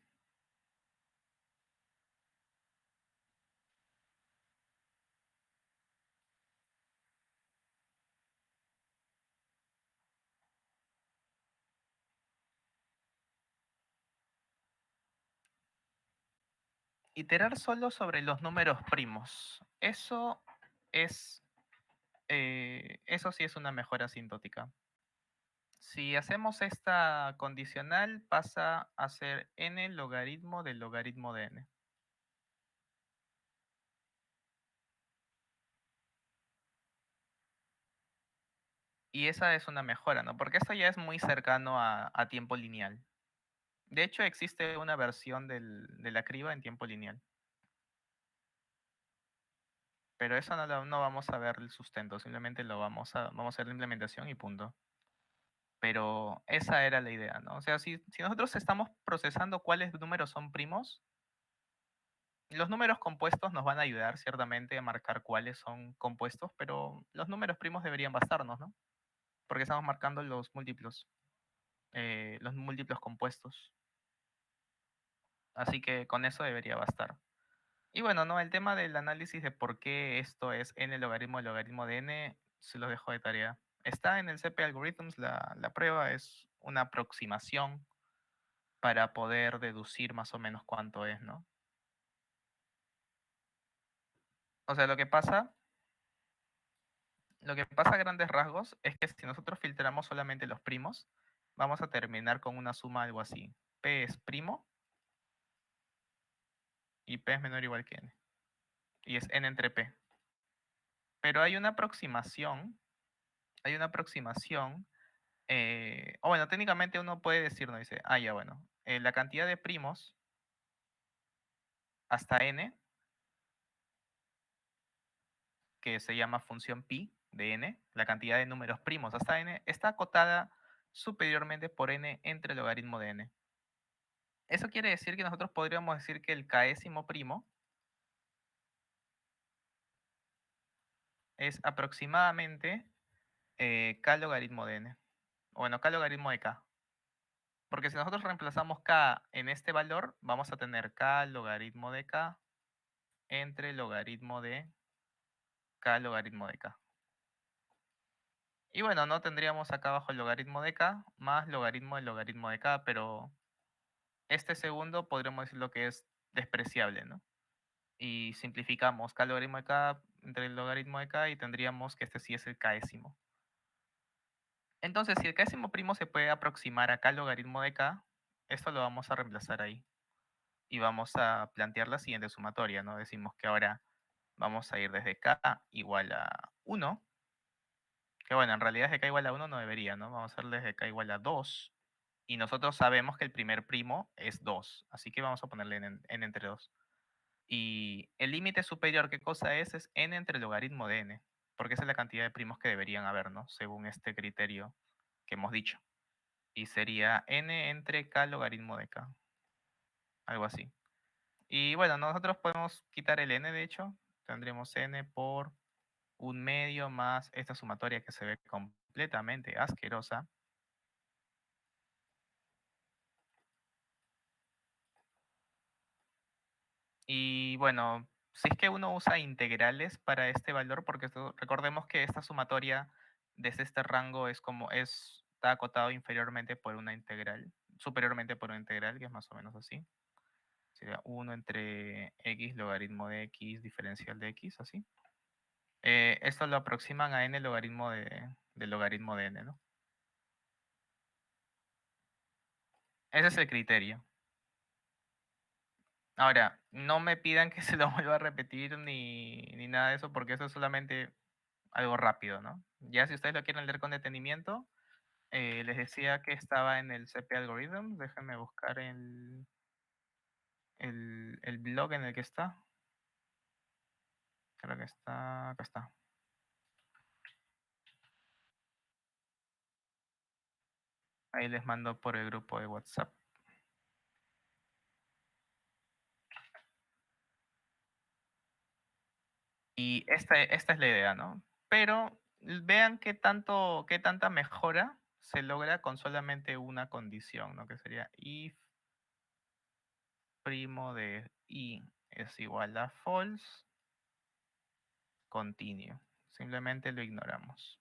Iterar solo sobre los números primos. Eso sí es una mejora asintótica. Si hacemos esta condicional, pasa a ser n logaritmo del logaritmo de n. Y esa es una mejora, ¿no? Porque esto ya es muy cercano a tiempo lineal. De hecho, existe una versión de la criba en tiempo lineal. Pero eso no vamos a ver el sustento, simplemente vamos a hacer la implementación y punto. Pero esa era la idea, ¿no? O sea, si nosotros estamos procesando cuáles números son primos, los números compuestos nos van a ayudar ciertamente a marcar cuáles son compuestos, pero los números primos deberían bastarnos, ¿no? Porque estamos marcando los múltiplos compuestos. Así que con eso debería bastar. Y bueno, no, el tema del análisis de por qué esto es n logaritmo del logaritmo de n, se los dejo de tarea. Está en el CP Algorithms, la prueba es una aproximación para poder deducir más o menos cuánto es, ¿no? O sea, lo que pasa a grandes rasgos es que si nosotros filtramos solamente los primos, vamos a terminar con una suma algo así. P es primo y P es menor o igual que n. Y es n entre P. Pero o bueno, técnicamente uno puede decir, ¿no? Dice, ya bueno, la cantidad de primos hasta n, que se llama función pi de n, la cantidad de números primos hasta n, está acotada superiormente por n entre el logaritmo de n. Eso quiere decir que nosotros podríamos decir que el késimo primo es aproximadamente k logaritmo de n. O bueno, k logaritmo de k. Porque si nosotros reemplazamos k en este valor, vamos a tener k logaritmo de k entre logaritmo de k logaritmo de k. Y bueno, no tendríamos acá abajo el logaritmo de k más logaritmo del logaritmo de k, pero este segundo podríamos decir lo que es despreciable, ¿no? Y simplificamos k logaritmo de k entre el logaritmo de k y tendríamos que este sí es el késimo. Entonces, si el késimo primo se puede aproximar a k logaritmo de k, esto lo vamos a reemplazar ahí. Y vamos a plantear la siguiente sumatoria, ¿no? Decimos que ahora vamos a ir desde k igual a 1, que bueno, en realidad desde k igual a 1 no debería, ¿no? Vamos a hacer desde k igual a 2. Y nosotros sabemos que el primer primo es 2, así que vamos a ponerle n entre 2. Y el límite superior, ¿qué cosa es? Es n entre el logaritmo de n, porque esa es la cantidad de primos que deberían haber, ¿no? Según este criterio que hemos dicho. Y sería n entre k logaritmo de k, algo así. Y bueno, nosotros podemos quitar el n, de hecho. Tendríamos n por 1/2 más esta sumatoria que se ve completamente asquerosa. Y bueno, si es que uno usa integrales para este valor, porque recordemos que esta sumatoria desde este rango está acotado inferiormente por una integral, superiormente por una integral, que es más o menos así. Sería 1 entre x logaritmo de x diferencial de x, así. Esto lo aproximan a n logaritmo del logaritmo de n, ¿no? Ese es el criterio. Ahora, no me pidan que se lo vuelva a repetir ni nada de eso, porque eso es solamente algo rápido, ¿no? Ya si ustedes lo quieren leer con detenimiento, les decía que estaba en el CP Algorithms. Déjenme buscar el blog en el que está. Creo que está, acá está. Ahí les mando por el grupo de WhatsApp. Y esta es la idea, ¿no? Pero vean qué tanta mejora se logra con solamente una condición, ¿no? Que sería if primo de i es igual a false, continue. Simplemente lo ignoramos.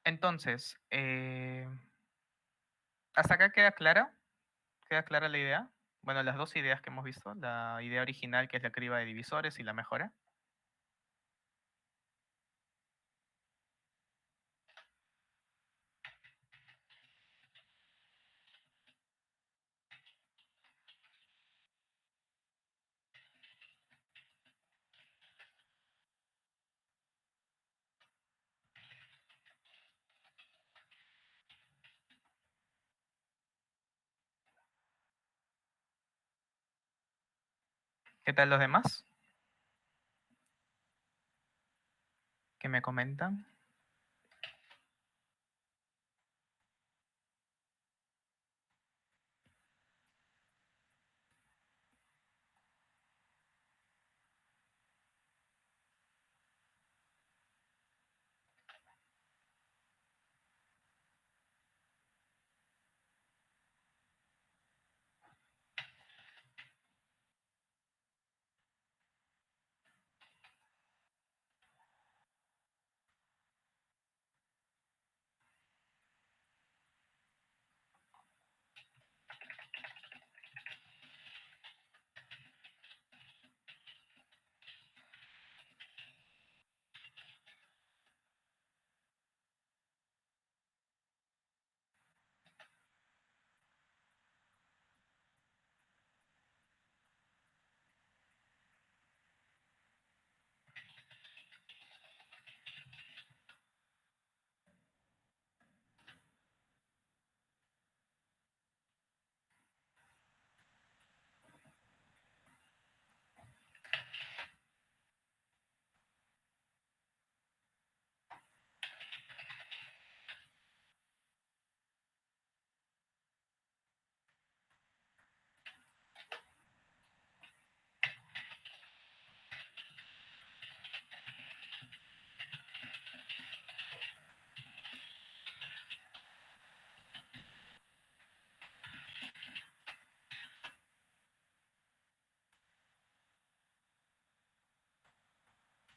Entonces, ¿hasta acá queda clara? ¿Queda clara la idea? Bueno, las dos ideas que hemos visto, la idea original que es la criba de divisores y la mejora. ¿Qué tal los demás? ¿Qué me comentan?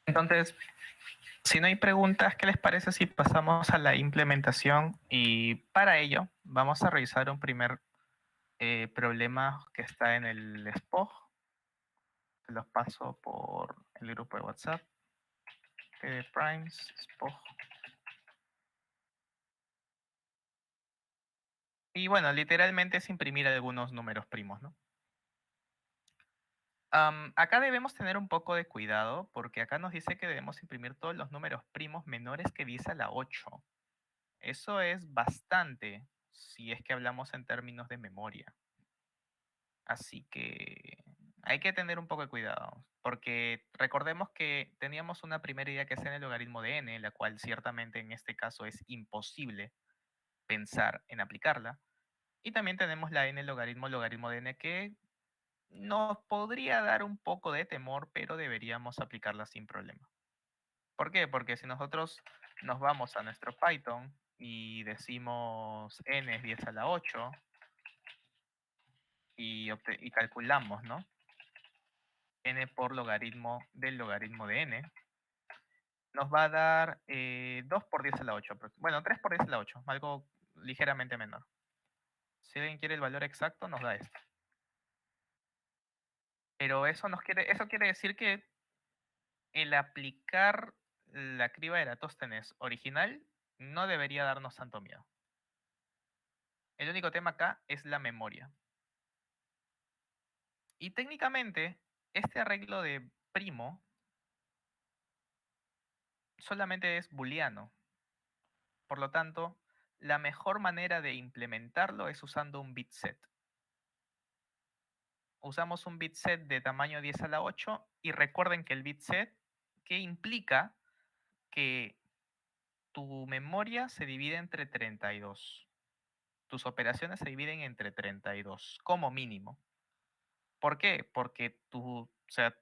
Entonces, si no hay preguntas, ¿qué les parece si pasamos a la implementación? Y para ello, vamos a revisar un primer problema que está en el SPOG. Se los paso por el grupo de WhatsApp. Primes, SPOG. Y bueno, literalmente es imprimir algunos números primos, ¿no? Acá debemos tener un poco de cuidado porque acá nos dice que debemos imprimir todos los números primos menores que 10 a la 8. Eso es bastante si es que hablamos en términos de memoria. Así que hay que tener un poco de cuidado, porque recordemos que teníamos una primera idea que es en el logaritmo de n, la cual ciertamente en este caso es imposible pensar en aplicarla. Y también tenemos la n logaritmo de n que nos podría dar un poco de temor, pero deberíamos aplicarla sin problema. ¿Por qué? Porque si nosotros nos vamos a nuestro Python y decimos n es 10 a la 8 y calculamos, ¿no? N por logaritmo del logaritmo de n, nos va a dar 2 por 10 a la 8. Bueno, 3 por 10 a la 8, algo ligeramente menor. Si alguien quiere el valor exacto, nos da esto. Pero eso quiere decir que el aplicar la criba de Eratóstenes original no debería darnos tanto miedo. El único tema acá es la memoria. Y técnicamente, este arreglo de primo solamente es booleano. Por lo tanto, la mejor manera de implementarlo es usando un bit set. usamos un bit set de tamaño 10 a la 8 y recuerden que el bit set, que implica que tu memoria se divide entre 32. Tus operaciones se dividen entre 32, como mínimo. ¿Por qué? Porque o sea,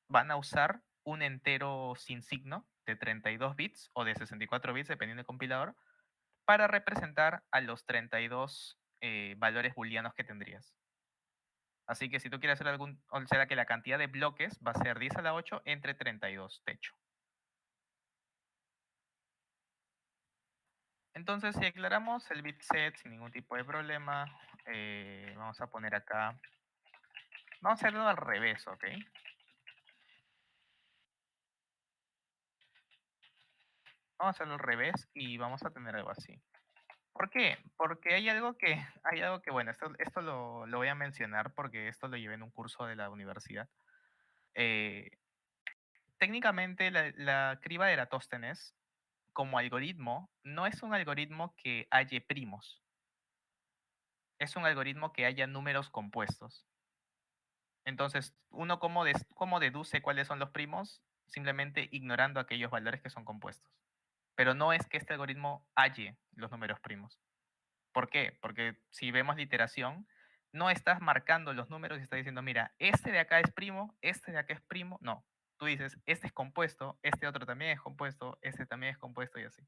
van a usar un entero sin signo de 32 bits o de 64 bits, dependiendo del compilador, para representar a los 32 valores booleanos que tendrías. Así que si tú quieres hacer o sea que la cantidad de bloques va a ser 10 a la 8 entre 32, techo. Entonces, si aclaramos el bit set sin ningún tipo de problema, vamos a poner acá, vamos a hacerlo al revés, ¿ok? Vamos a hacerlo al revés y vamos a tener algo así. ¿Por qué? Porque hay algo que bueno, esto lo voy a mencionar porque esto lo llevé en un curso de la universidad. Eh, Técnicamente, la criba de Eratóstenes, como algoritmo, no es un algoritmo que halle primos, es un algoritmo que haya números compuestos. Entonces, uno cómo deduce cuáles son los primos, simplemente ignorando aquellos valores que son compuestos. Pero no es que este algoritmo halle los números primos. ¿Por qué? Porque si vemos la iteración, no estás marcando los números y estás diciendo, mira, este de acá es primo, este de acá es primo. No. Tú dices, este es compuesto, este otro también es compuesto, este también es compuesto y así.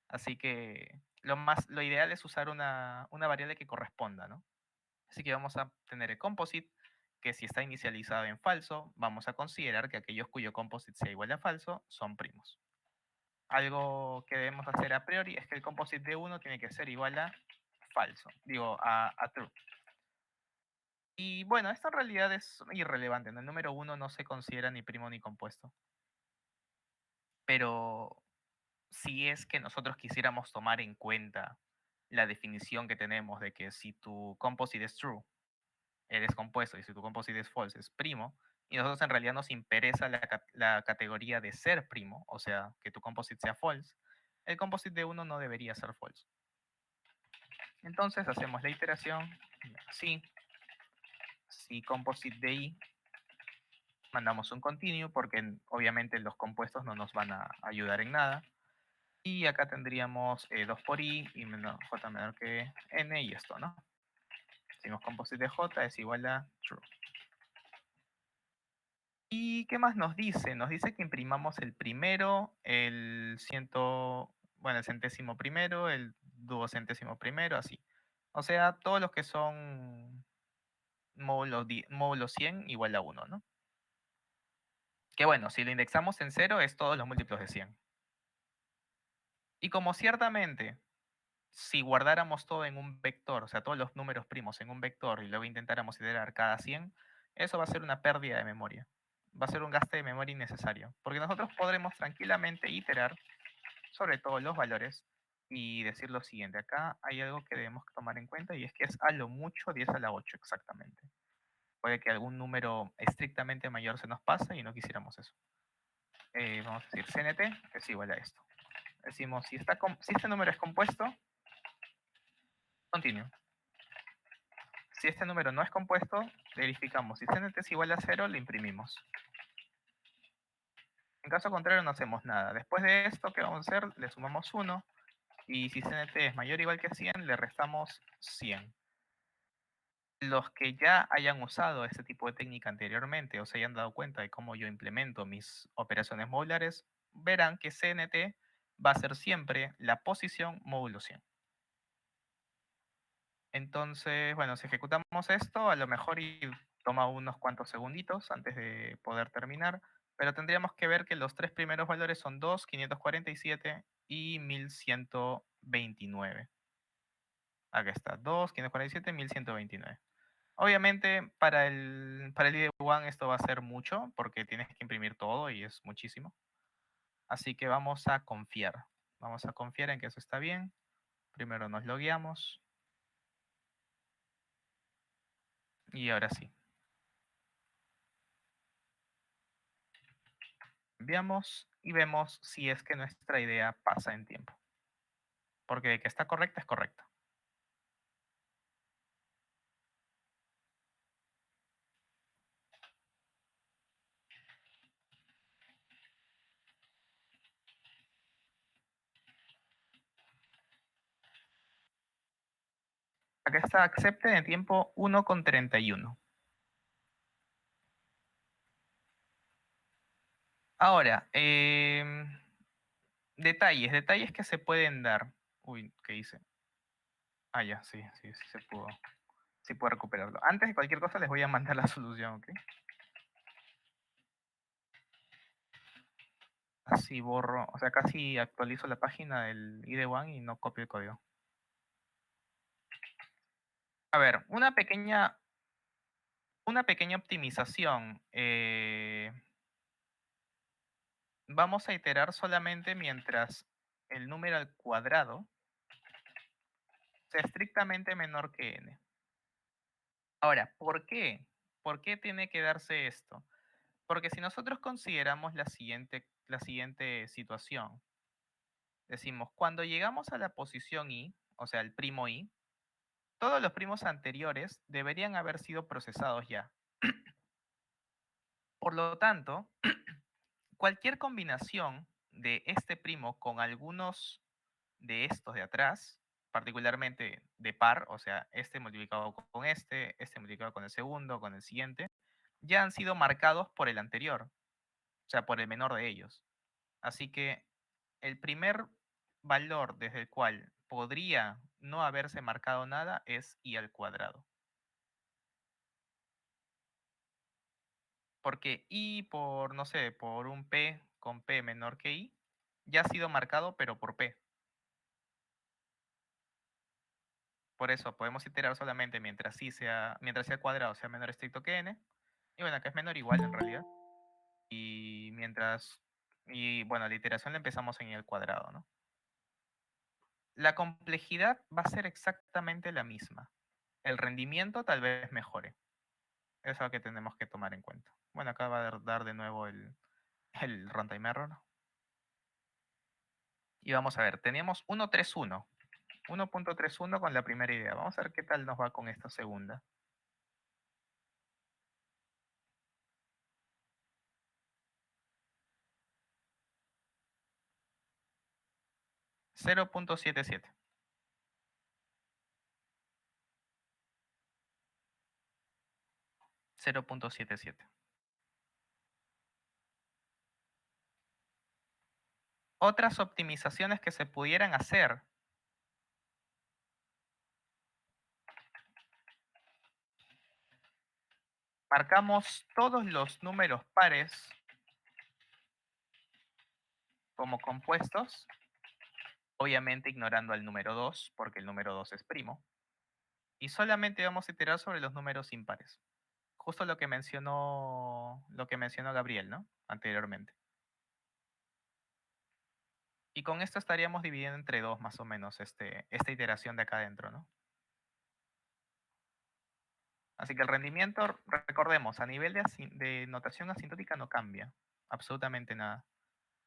Así que lo ideal es usar una variable que corresponda, ¿no? Así que vamos a tener el composite, que si está inicializado en falso, vamos a considerar que aquellos cuyo composite sea igual a falso son primos. Algo que debemos hacer a priori es que el composite de 1 tiene que ser igual a falso, digo, a true. Y bueno, esto en realidad es irrelevante. En el número 1 no se considera ni primo ni compuesto. Pero si es que nosotros quisiéramos tomar en cuenta la definición que tenemos de que si tu composite es true, eres compuesto, y si tu composite es false, es primo, y nosotros en realidad nos interesa la categoría de ser primo, o sea, que tu composite sea false, el composite de 1 no debería ser false. Entonces hacemos la iteración, si composite de i, mandamos un continue porque obviamente los compuestos no nos van a ayudar en nada. Y acá tendríamos 2 por i y j menor que n y esto, ¿no? Decimos composite de j es igual a true. ¿Y qué más nos dice? Nos dice que imprimamos el primero, el el centésimo primero, el duocentésimo primero, así. O sea, todos los que son módulo 100 igual a 1, ¿no? Que bueno, si lo indexamos en 0 es todos los múltiplos de 100. Y como ciertamente, si guardáramos todo en un vector, o sea, todos los números primos en un vector y luego intentáramos iterar cada 100, eso va a ser una pérdida de memoria. Va a ser un gasto de memoria innecesario. Porque nosotros podremos tranquilamente iterar sobre todos los valores y decir lo siguiente. Acá hay algo que debemos tomar en cuenta y es que es a lo mucho 10 a la 8 exactamente. Puede que algún número estrictamente mayor se nos pase y no quisiéramos eso. Vamos a decir CNT es igual a esto. Decimos, si este número es compuesto, continue. Si este número no es compuesto, verificamos. Si CNT es igual a 0, lo imprimimos. En caso contrario, no hacemos nada. Después de esto, ¿qué vamos a hacer? Le sumamos 1. Y si CNT es mayor o igual que 100, le restamos 100. Los que ya hayan usado este tipo de técnica anteriormente o se hayan dado cuenta de cómo yo implemento mis operaciones modulares, verán que CNT va a ser siempre la posición módulo 100. Entonces, bueno, si ejecutamos esto, a lo mejor toma unos cuantos segunditos antes de poder terminar, pero tendríamos que ver que los tres primeros valores son 2, 547 y 1129. Acá está, 2, 547, 1129. Obviamente, para el IDE1 esto va a ser mucho, porque tienes que imprimir todo y es muchísimo. Así que vamos a confiar. Vamos a confiar en que eso está bien. Primero nos logueamos. Y ahora sí. Enviamos y vemos si es que nuestra idea pasa en tiempo. Porque de que está correcta, es correcta. acá está, acepten en tiempo 1,31. Ahora, detalles que se pueden dar. Uy, ¿qué hice? Ah, ya, sí, sí, sí se pudo. Sí puedo recuperarlo. Antes de cualquier cosa les voy a mandar la solución, ¿ok? Así borro, o sea, casi actualizo la página del IDE1 y no copio el código. A ver, una pequeña optimización. Vamos a iterar solamente mientras el número al cuadrado sea estrictamente menor que n. Ahora, ¿por qué? ¿Por qué tiene que darse esto? Porque si nosotros consideramos la siguiente situación, decimos, cuando llegamos a la posición i, o sea, el primo i, todos los primos anteriores deberían haber sido procesados ya. Por lo tanto, cualquier combinación de este primo con algunos de estos de atrás, particularmente de par, o sea, este multiplicado con este multiplicado con el segundo, con el siguiente, ya han sido marcados por el anterior, o sea, por el menor de ellos. Así que el primer valor desde el cual podría no haberse marcado nada es i al cuadrado. Porque i por, no sé, por un p con p menor que i, ya ha sido marcado, pero por p. Por eso podemos iterar solamente mientras sea cuadrado sea menor estricto que n. Y bueno, acá es menor o igual en realidad. Y bueno, la iteración la empezamos en el cuadrado, ¿no? La complejidad va a ser exactamente la misma. El rendimiento tal vez mejore. Eso es lo que tenemos que tomar en cuenta. Bueno, acá va a dar de nuevo el runtime error. Y vamos a ver, teníamos 1.3.1. 1.31 con la primera idea. Vamos a ver qué tal nos va con esta segunda. 0.77. 0.77. Otras optimizaciones que se pudieran hacer. Marcamos todos los números pares como compuestos, obviamente ignorando al número 2, porque el número 2 es primo. Y solamente vamos a iterar sobre los números impares. Justo lo que mencionó Gabriel, ¿no? Anteriormente. Y con esto estaríamos dividiendo entre 2 más o menos esta iteración de acá adentro, ¿no? Así que el rendimiento, recordemos, a nivel de notación asintótica no cambia absolutamente nada.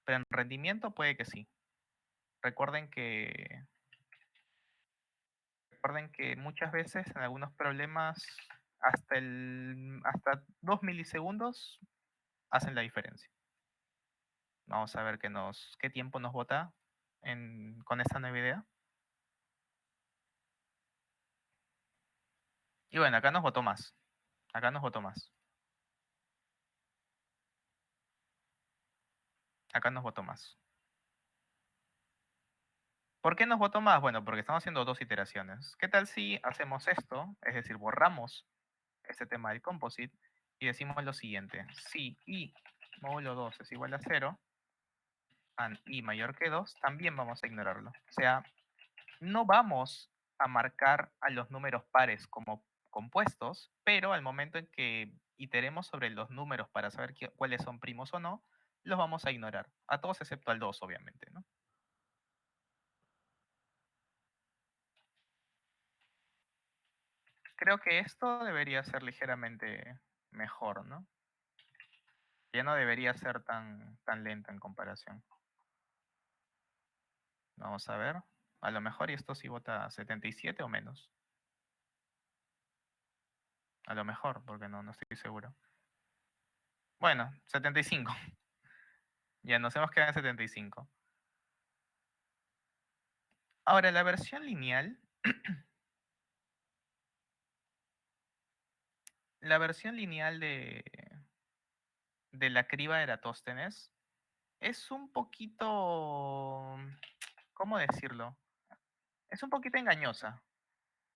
Pero en rendimiento puede que sí. Recuerden que muchas veces en algunos problemas hasta 2 milisegundos hacen la diferencia. Vamos a ver qué tiempo nos bota con esta nueva idea. Y bueno, acá nos votó más. Acá nos votó más. Acá nos votó más. ¿Por qué nos votó más? Bueno, porque estamos haciendo 2 iteraciones. ¿Qué tal si hacemos esto? Es decir, borramos este tema del composite y decimos lo siguiente. Si i módulo 2 es igual a 0, and i mayor que 2, también vamos a ignorarlo. O sea, no vamos a marcar a los números pares como compuestos, pero al momento en que iteremos sobre los números para saber cuáles son primos o no, los vamos a ignorar. A todos excepto al 2, obviamente, ¿no? Creo que esto debería ser ligeramente mejor, ¿no? Ya no debería ser tan lento en comparación. Vamos a ver. A lo mejor y esto sí vota 77 o menos. A lo mejor, porque no estoy seguro. Bueno, 75. Ya nos hemos quedado en 75. Ahora, la versión lineal la versión lineal de la criba de Eratóstenes es un poquito, ¿cómo decirlo? Es un poquito engañosa,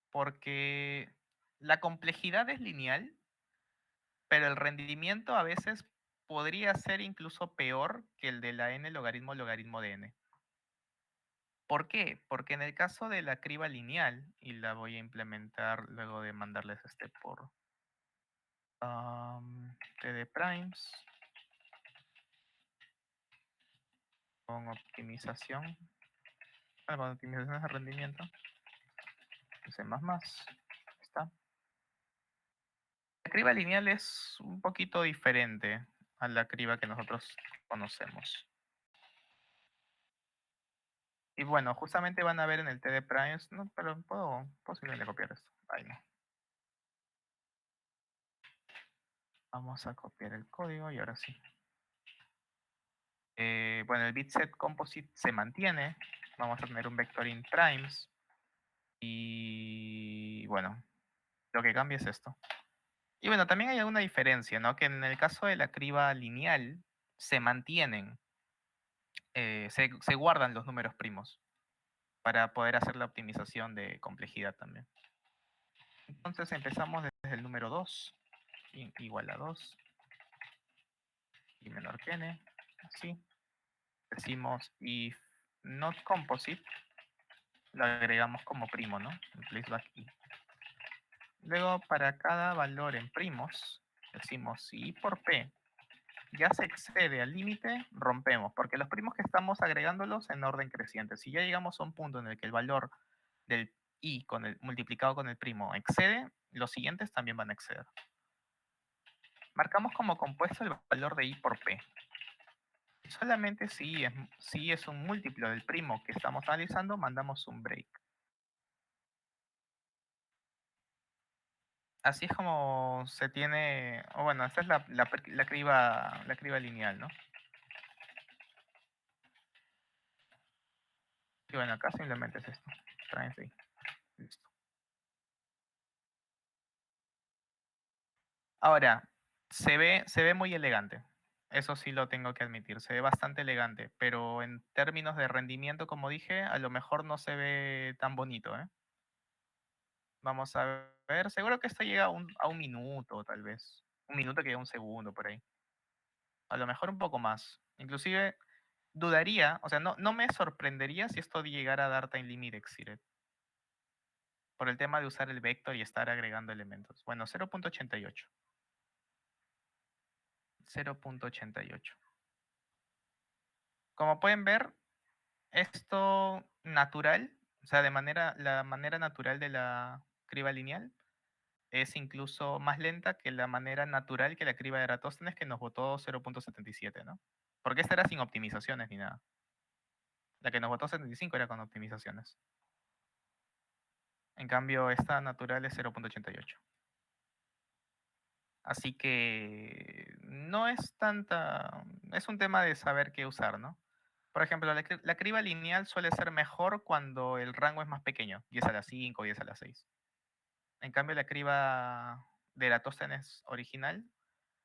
porque la complejidad es lineal, pero el rendimiento a veces podría ser incluso peor que el de la n logaritmo logaritmo de n. ¿Por qué? Porque en el caso de la criba lineal, y la voy a implementar luego de mandarles por TD primes con optimización, con optimizaciones de rendimiento, C++, está. La criba lineal es un poquito diferente a la criba que nosotros conocemos. Y bueno, justamente van a ver en el TD primes, no, pero puedo simplemente copiar esto. Ahí no. Vamos a copiar el código y ahora sí. Bueno, el bitset composite se mantiene. Vamos a tener un vector in primes. Y bueno, lo que cambia es esto. Y bueno, también hay alguna diferencia, ¿no? Que en el caso de la criba lineal se mantienen, se guardan los números primos para poder hacer la optimización de complejidad también. Entonces empezamos desde el número 2, igual a 2, y menor que n, así. Decimos if not composite, lo agregamos como primo, ¿no? En placeback i. Luego, para cada valor en primos, decimos si i por p ya se excede al límite, rompemos, porque los primos que estamos agregándolos en orden creciente. Si ya llegamos a un punto en el que el valor del i multiplicado con el primo excede, los siguientes también van a exceder. Marcamos como compuesto el valor de i por p. Solamente si es un múltiplo del primo que estamos analizando, mandamos un break. Así es como se tiene, o bueno, esta es la criba lineal, ¿no? Y bueno, acá simplemente es esto. Traen sí. Listo. Ahora, se ve muy elegante. Eso sí lo tengo que admitir. Se ve bastante elegante. Pero en términos de rendimiento, como dije, a lo mejor no se ve tan bonito, ¿eh? Vamos a ver. Seguro que esto llega a un minuto, tal vez. Un minuto que llega a un segundo por ahí. A lo mejor un poco más. Inclusive dudaría, o sea, no me sorprendería si esto llegara a dar time limit exceeded. Por el tema de usar el vector y estar agregando elementos. Bueno, 0.88. 0.88. Como pueden ver, esto natural, o sea, la manera natural de la criba lineal es incluso más lenta que la manera natural que la criba de Eratóstenes, que nos botó 0.77, ¿no? Porque esta era sin optimizaciones ni nada. La que nos botó 75 era con optimizaciones. En cambio, esta natural es 0.88. Así que no es tanta, es un tema de saber qué usar, ¿no? Por ejemplo, la criba lineal suele ser mejor cuando el rango es más pequeño, 10 a la 5, 10 a la 6. En cambio, la criba de Eratóstenes original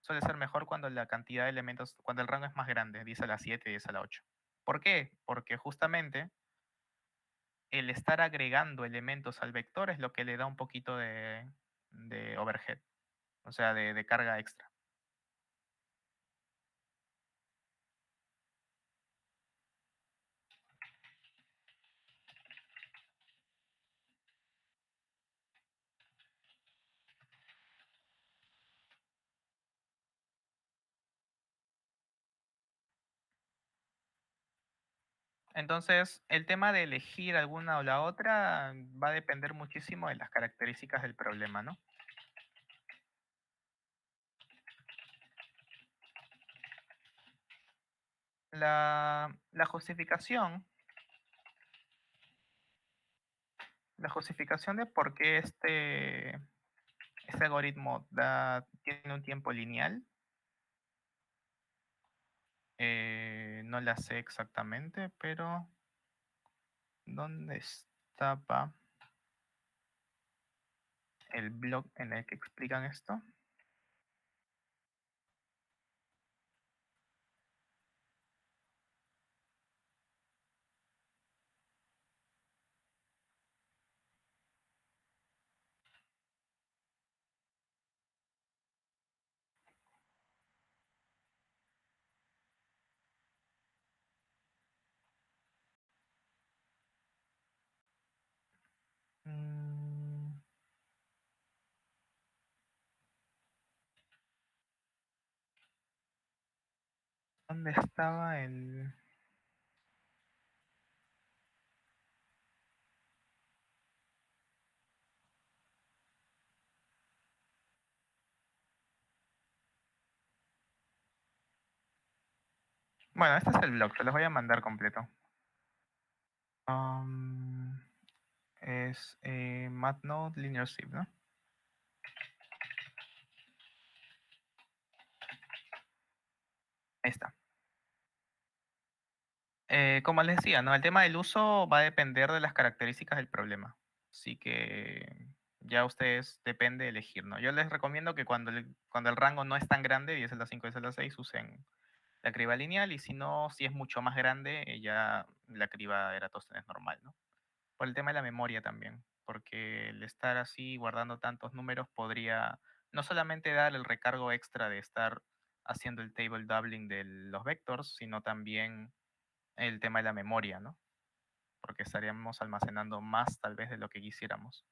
suele ser mejor cuando la cantidad de elementos, cuando el rango es más grande, 10 a la 7, 10 a la 8. ¿Por qué? Porque justamente el estar agregando elementos al vector es lo que le da un poquito de overhead, o sea, de carga extra. Entonces, el tema de elegir alguna o la otra va a depender muchísimo de las características del problema, ¿no? La justificación, de por qué este algoritmo tiene un tiempo lineal, no la sé exactamente, pero ¿dónde estaba el blog en el que explican esto? ¿Dónde estaba el...? Bueno, este es el blog, te los voy a mandar completo. Am, es MathNode Linear Sieve, ¿no? Ahí está. Como les decía, ¿no? El tema del uso va a depender de las características del problema. Así que ya ustedes depende elegir, ¿no? Yo les recomiendo que cuando el rango no es tan grande, 10 a la 5, 10 a la 6, usen la criba lineal, y si no, si es mucho más grande, ya la criba Eratosthenes normal, ¿no? Por el tema de la memoria también, porque el estar así guardando tantos números podría no solamente dar el recargo extra de estar haciendo el table doubling de los vectors, sino también el tema de la memoria, ¿no? Porque estaríamos almacenando más tal vez de lo que quisiéramos.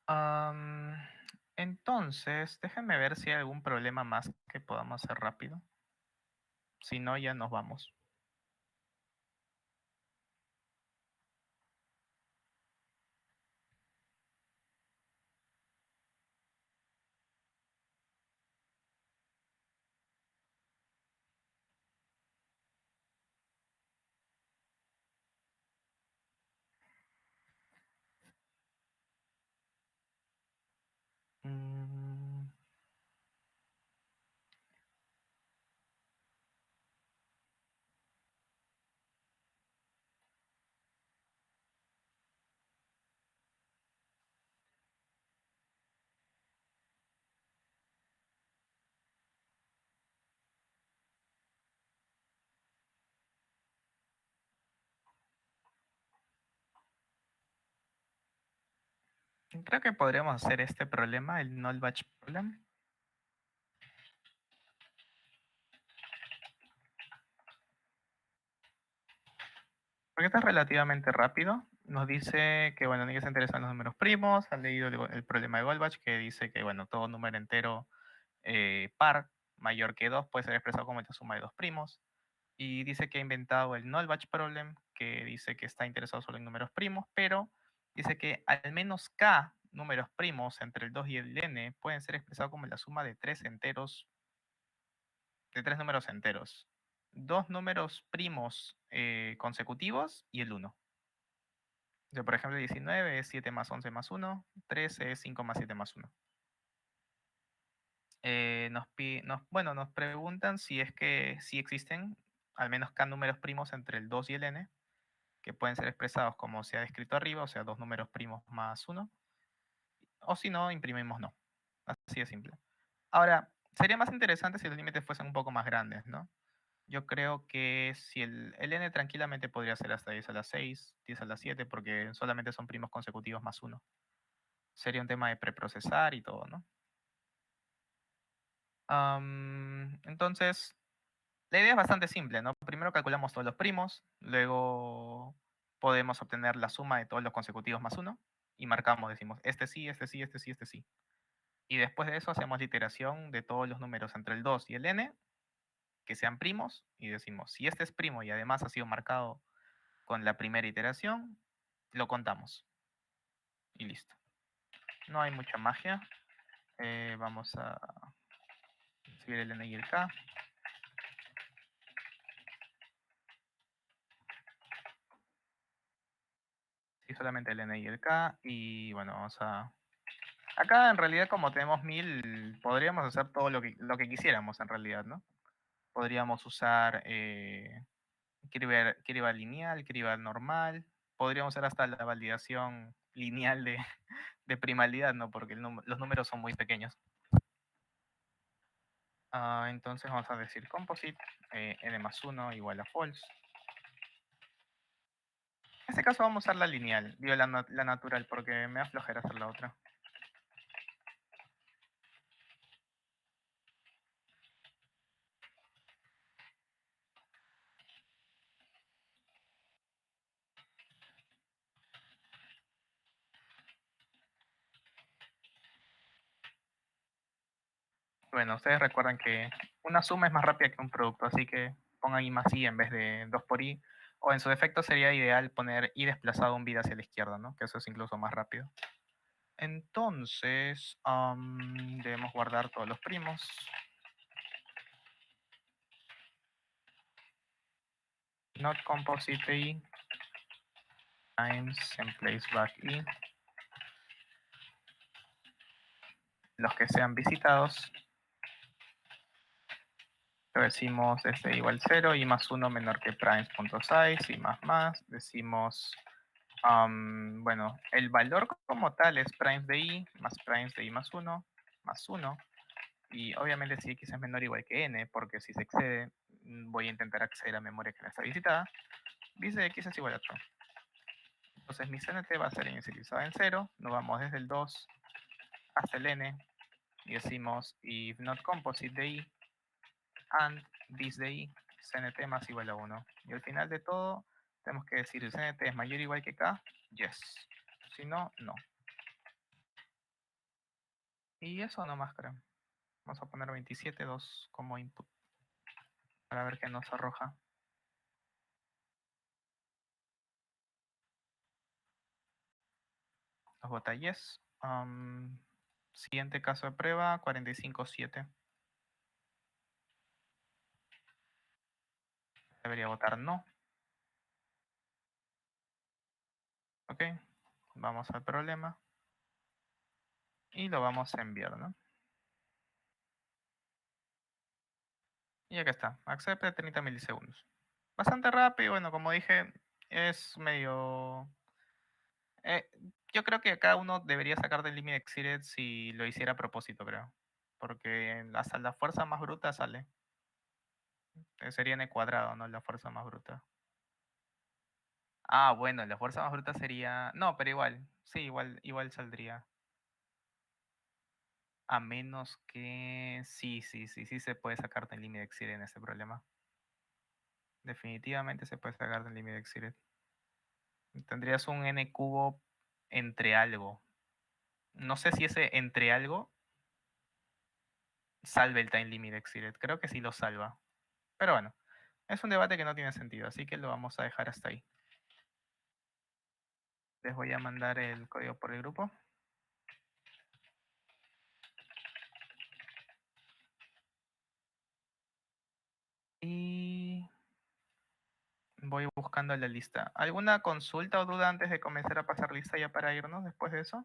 Am, entonces, déjenme ver si hay algún problema más que podamos hacer rápido. Si no, ya nos vamos. Mm, creo que podríamos hacer este problema, el null batch problem. Porque está relativamente rápido. Nos dice que, bueno, nadie se interesa en los números primos. Han leído el problema de Goldbach, que dice que, bueno, todo número entero par mayor que 2 puede ser expresado como la suma de dos primos. Y dice que ha inventado el null batch problem, que dice que está interesado solo en números primos, pero dice que al menos k números primos entre el 2 y el n pueden ser expresados como la suma de tres enteros, de tres números enteros. Dos números primos consecutivos y el 1. Por ejemplo, 19 es 7 más 11 más 1, 13 es 5 más 7 más 1. Bueno, nos preguntan si es que si existen al menos k números primos entre el 2 y el n, que pueden ser expresados como se ha descrito arriba, o sea, dos números primos más 1, o si no, imprimimos no. Así de simple. Ahora, sería más interesante si los límites fuesen un poco más grandes, ¿no? Yo creo que si el n tranquilamente podría ser hasta 10 a la 6, 10 a la 7, porque solamente son primos consecutivos más 1. Sería un tema de preprocesar y todo, ¿no? Entonces, la idea es bastante simple, ¿no? Primero calculamos todos los primos, luego podemos obtener la suma de todos los consecutivos más 1 y marcamos, decimos, este sí, este sí, este sí, este sí. Y después de eso hacemos la iteración de todos los números entre el 2 y el n que sean primos y decimos, si este es primo y además ha sido marcado con la primera iteración, lo contamos. Y listo. No hay mucha magia. Vamos a subir el n y el k. Sí, solamente el n y el k. Y bueno, vamos a... Acá en realidad como tenemos 1000, podríamos hacer todo lo que quisiéramos en realidad, ¿no? Podríamos usar criba lineal, criba normal. Podríamos usar hasta la validación lineal de primalidad, ¿no? Porque los números son muy pequeños. Entonces vamos a decir composite n más 1 igual a false. En este caso vamos a usar la lineal, digo la natural, porque me da flojera hacer la otra. Bueno, ustedes recuerdan que una suma es más rápida que un producto, así que pongan I más I en vez de 2 por I. O en su defecto sería ideal poner I desplazado un bit hacia la izquierda, ¿no? Que eso es incluso más rápido. Entonces, debemos guardar todos los primos. Not composite I times en place back I. Los que sean visitados. Lo decimos igual 0 y más 1 menor que primes.size y más. Decimos, bueno, el valor como tal es primes de i más primes de i más 1 más 1. Y obviamente si x es menor o igual que n, porque si se excede, voy a intentar acceder a memoria que no está visitada. Vis de x es igual a true. Entonces mi cnt va a ser inicializada en 0. Nos vamos desde el 2 hasta el n. Y decimos if not composite de i and this de i, cnt más igual a 1. Y al final de todo, tenemos que decir si cnt es mayor o igual que k, yes. Si no, no. Y eso nomás, creo. Vamos a poner 27.2 como input para ver qué nos arroja. Nos vota yes. Siguiente caso de prueba, 45.7. Debería votar no. Ok, vamos al problema. Y lo vamos a enviar, ¿no? Y acá está, accept 30 milisegundos. Bastante rápido, bueno, como dije, es medio... yo creo que cada uno debería sacar del limit exceeded si lo hiciera a propósito, creo. Porque hasta la fuerza más bruta sale. Sería n cuadrado, ¿no? La fuerza más bruta. Ah, bueno, la fuerza más bruta sería... No, pero igual. Sí, igual saldría. A menos que... Sí se puede sacar del limit exceeded en ese problema. Definitivamente se puede sacar del limit exceeded. Tendrías un n cubo entre algo. No sé si ese entre algo salve el time limit exceeded. Creo que sí lo salva. Pero bueno, es un debate que no tiene sentido, así que lo vamos a dejar hasta ahí. Les voy a mandar el código por el grupo. Y voy buscando la lista. ¿Alguna consulta o duda antes de comenzar a pasar lista ya para irnos después de eso?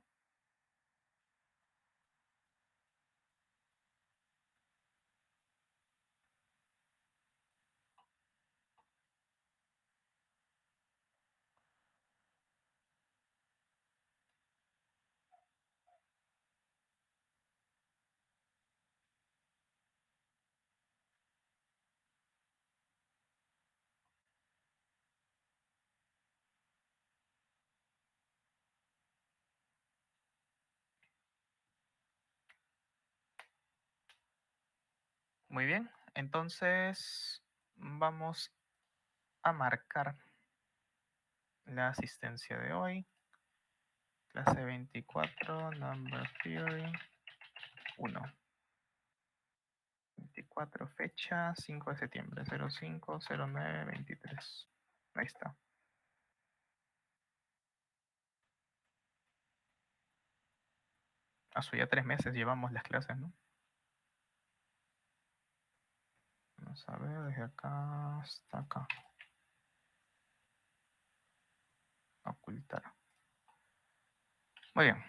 Muy bien, entonces vamos a marcar la asistencia de hoy. Clase 24, Number Theory 1. 24, fecha 5 de septiembre, 050923. Ahí está. Hace ya 3 meses llevamos las clases, ¿no? Vamos a ver, desde acá hasta acá. Ocultar. Muy bien.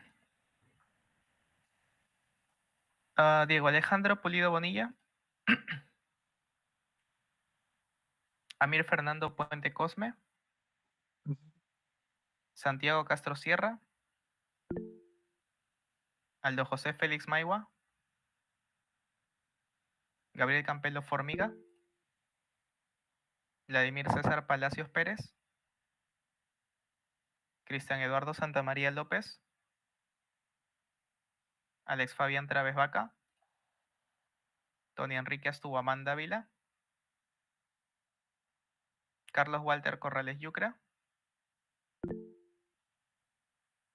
Diego Alejandro Pulido Bonilla. Amir Fernando Puente Cosme. Santiago Castro Sierra. Aldo José Félix Maigua. Gabriel Campelo Formiga. Vladimir César Palacios Pérez. Cristian Eduardo Santamaría López, Alex Fabián Traves Vaca, Tony Enrique Astubuamán Dávila, Carlos Walter Corrales Yucra,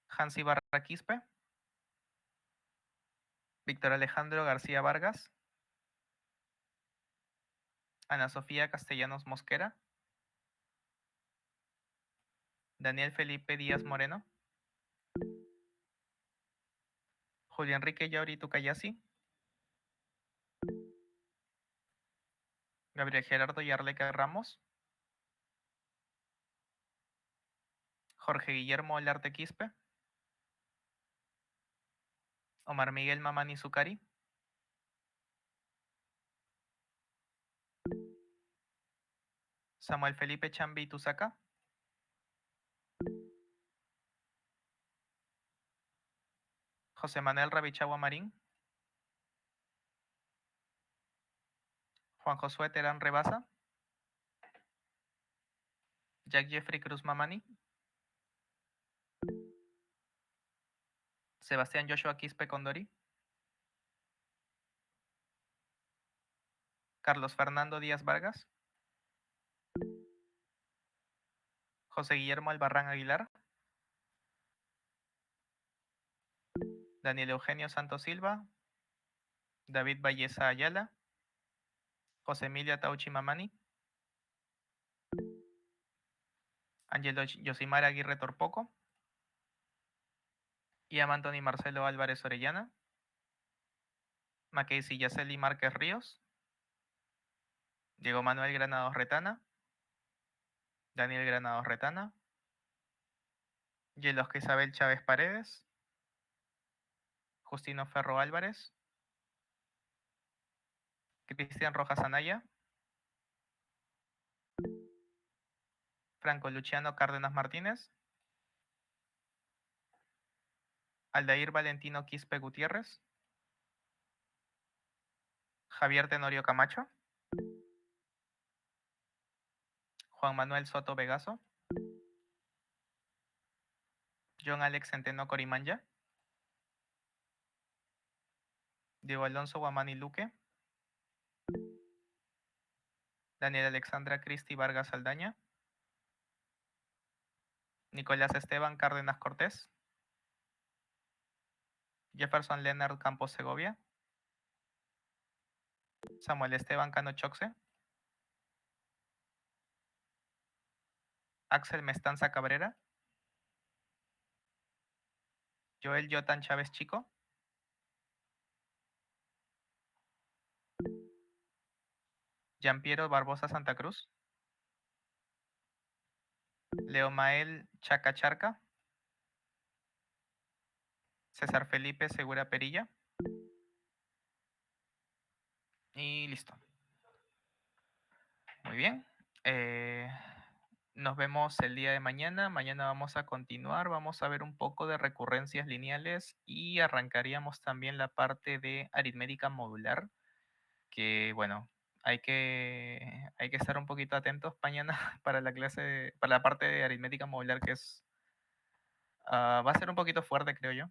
Hansi Barra Quispe, Víctor Alejandro García Vargas, Ana Sofía Castellanos Mosquera, Daniel Felipe Díaz Moreno, Julio Enrique Yauri Tucayasi, Gabriel Gerardo Yarleca Ramos, Jorge Guillermo Olarte Quispe, Omar Miguel Mamani Zucari, Samuel Felipe Chambi Tusaca, José Manuel Rabichagua Marín, Juan Josué Terán Rebasa, Jack Jeffrey Cruz Mamani, Sebastián Joshua Quispe Condori, Carlos Fernando Díaz Vargas, José Guillermo Albarrán Aguilar, Daniel Eugenio Santos Silva, David Valleza Ayala, José Emilia Tauchi Mamani, Angelo Yosimar Aguirre Torpoco, Iam Anthony Marcelo Álvarez Orellana, Mackenzie Yaceli Márquez Ríos, Diego Manuel Granados Retana, Daniel Granados Retana, Yelosca Isabel Chávez Paredes, Justino Ferro Álvarez, Cristian Rojas Anaya, Franco Luciano Cárdenas Martínez, Aldair Valentino Quispe Gutiérrez, Javier Tenorio Camacho, Juan Manuel Soto Vegaso, John Alex Centeno Corimanya, Diego Alonso Guamani Luque, Daniel Alexandra Cristi Vargas Aldaña, Nicolás Esteban Cárdenas Cortés, Jefferson Leonard Campos Segovia, Samuel Esteban Cano Choxe, Axel Mestanza Cabrera, Joel Yotan Chávez Chico, Giampiero Barbosa Santa Cruz, Leomael Chaca Charca, César Felipe Segura Perilla. Y listo. Muy bien. Nos vemos el día de mañana. Mañana vamos a continuar. Vamos a ver un poco de recurrencias lineales y arrancaríamos también la parte de aritmética modular, que bueno, hay que estar un poquito atentos mañana para la clase, para la parte de aritmética modular que es, va a ser un poquito fuerte, creo yo.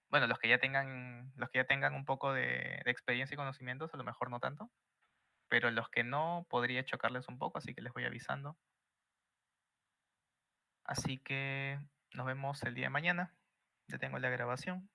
Bueno, los que ya tengan un poco de experiencia y conocimientos, a lo mejor no tanto, pero los que no, podría chocarles un poco, así que les voy avisando. Así que nos vemos el día de mañana. Ya tengo la grabación.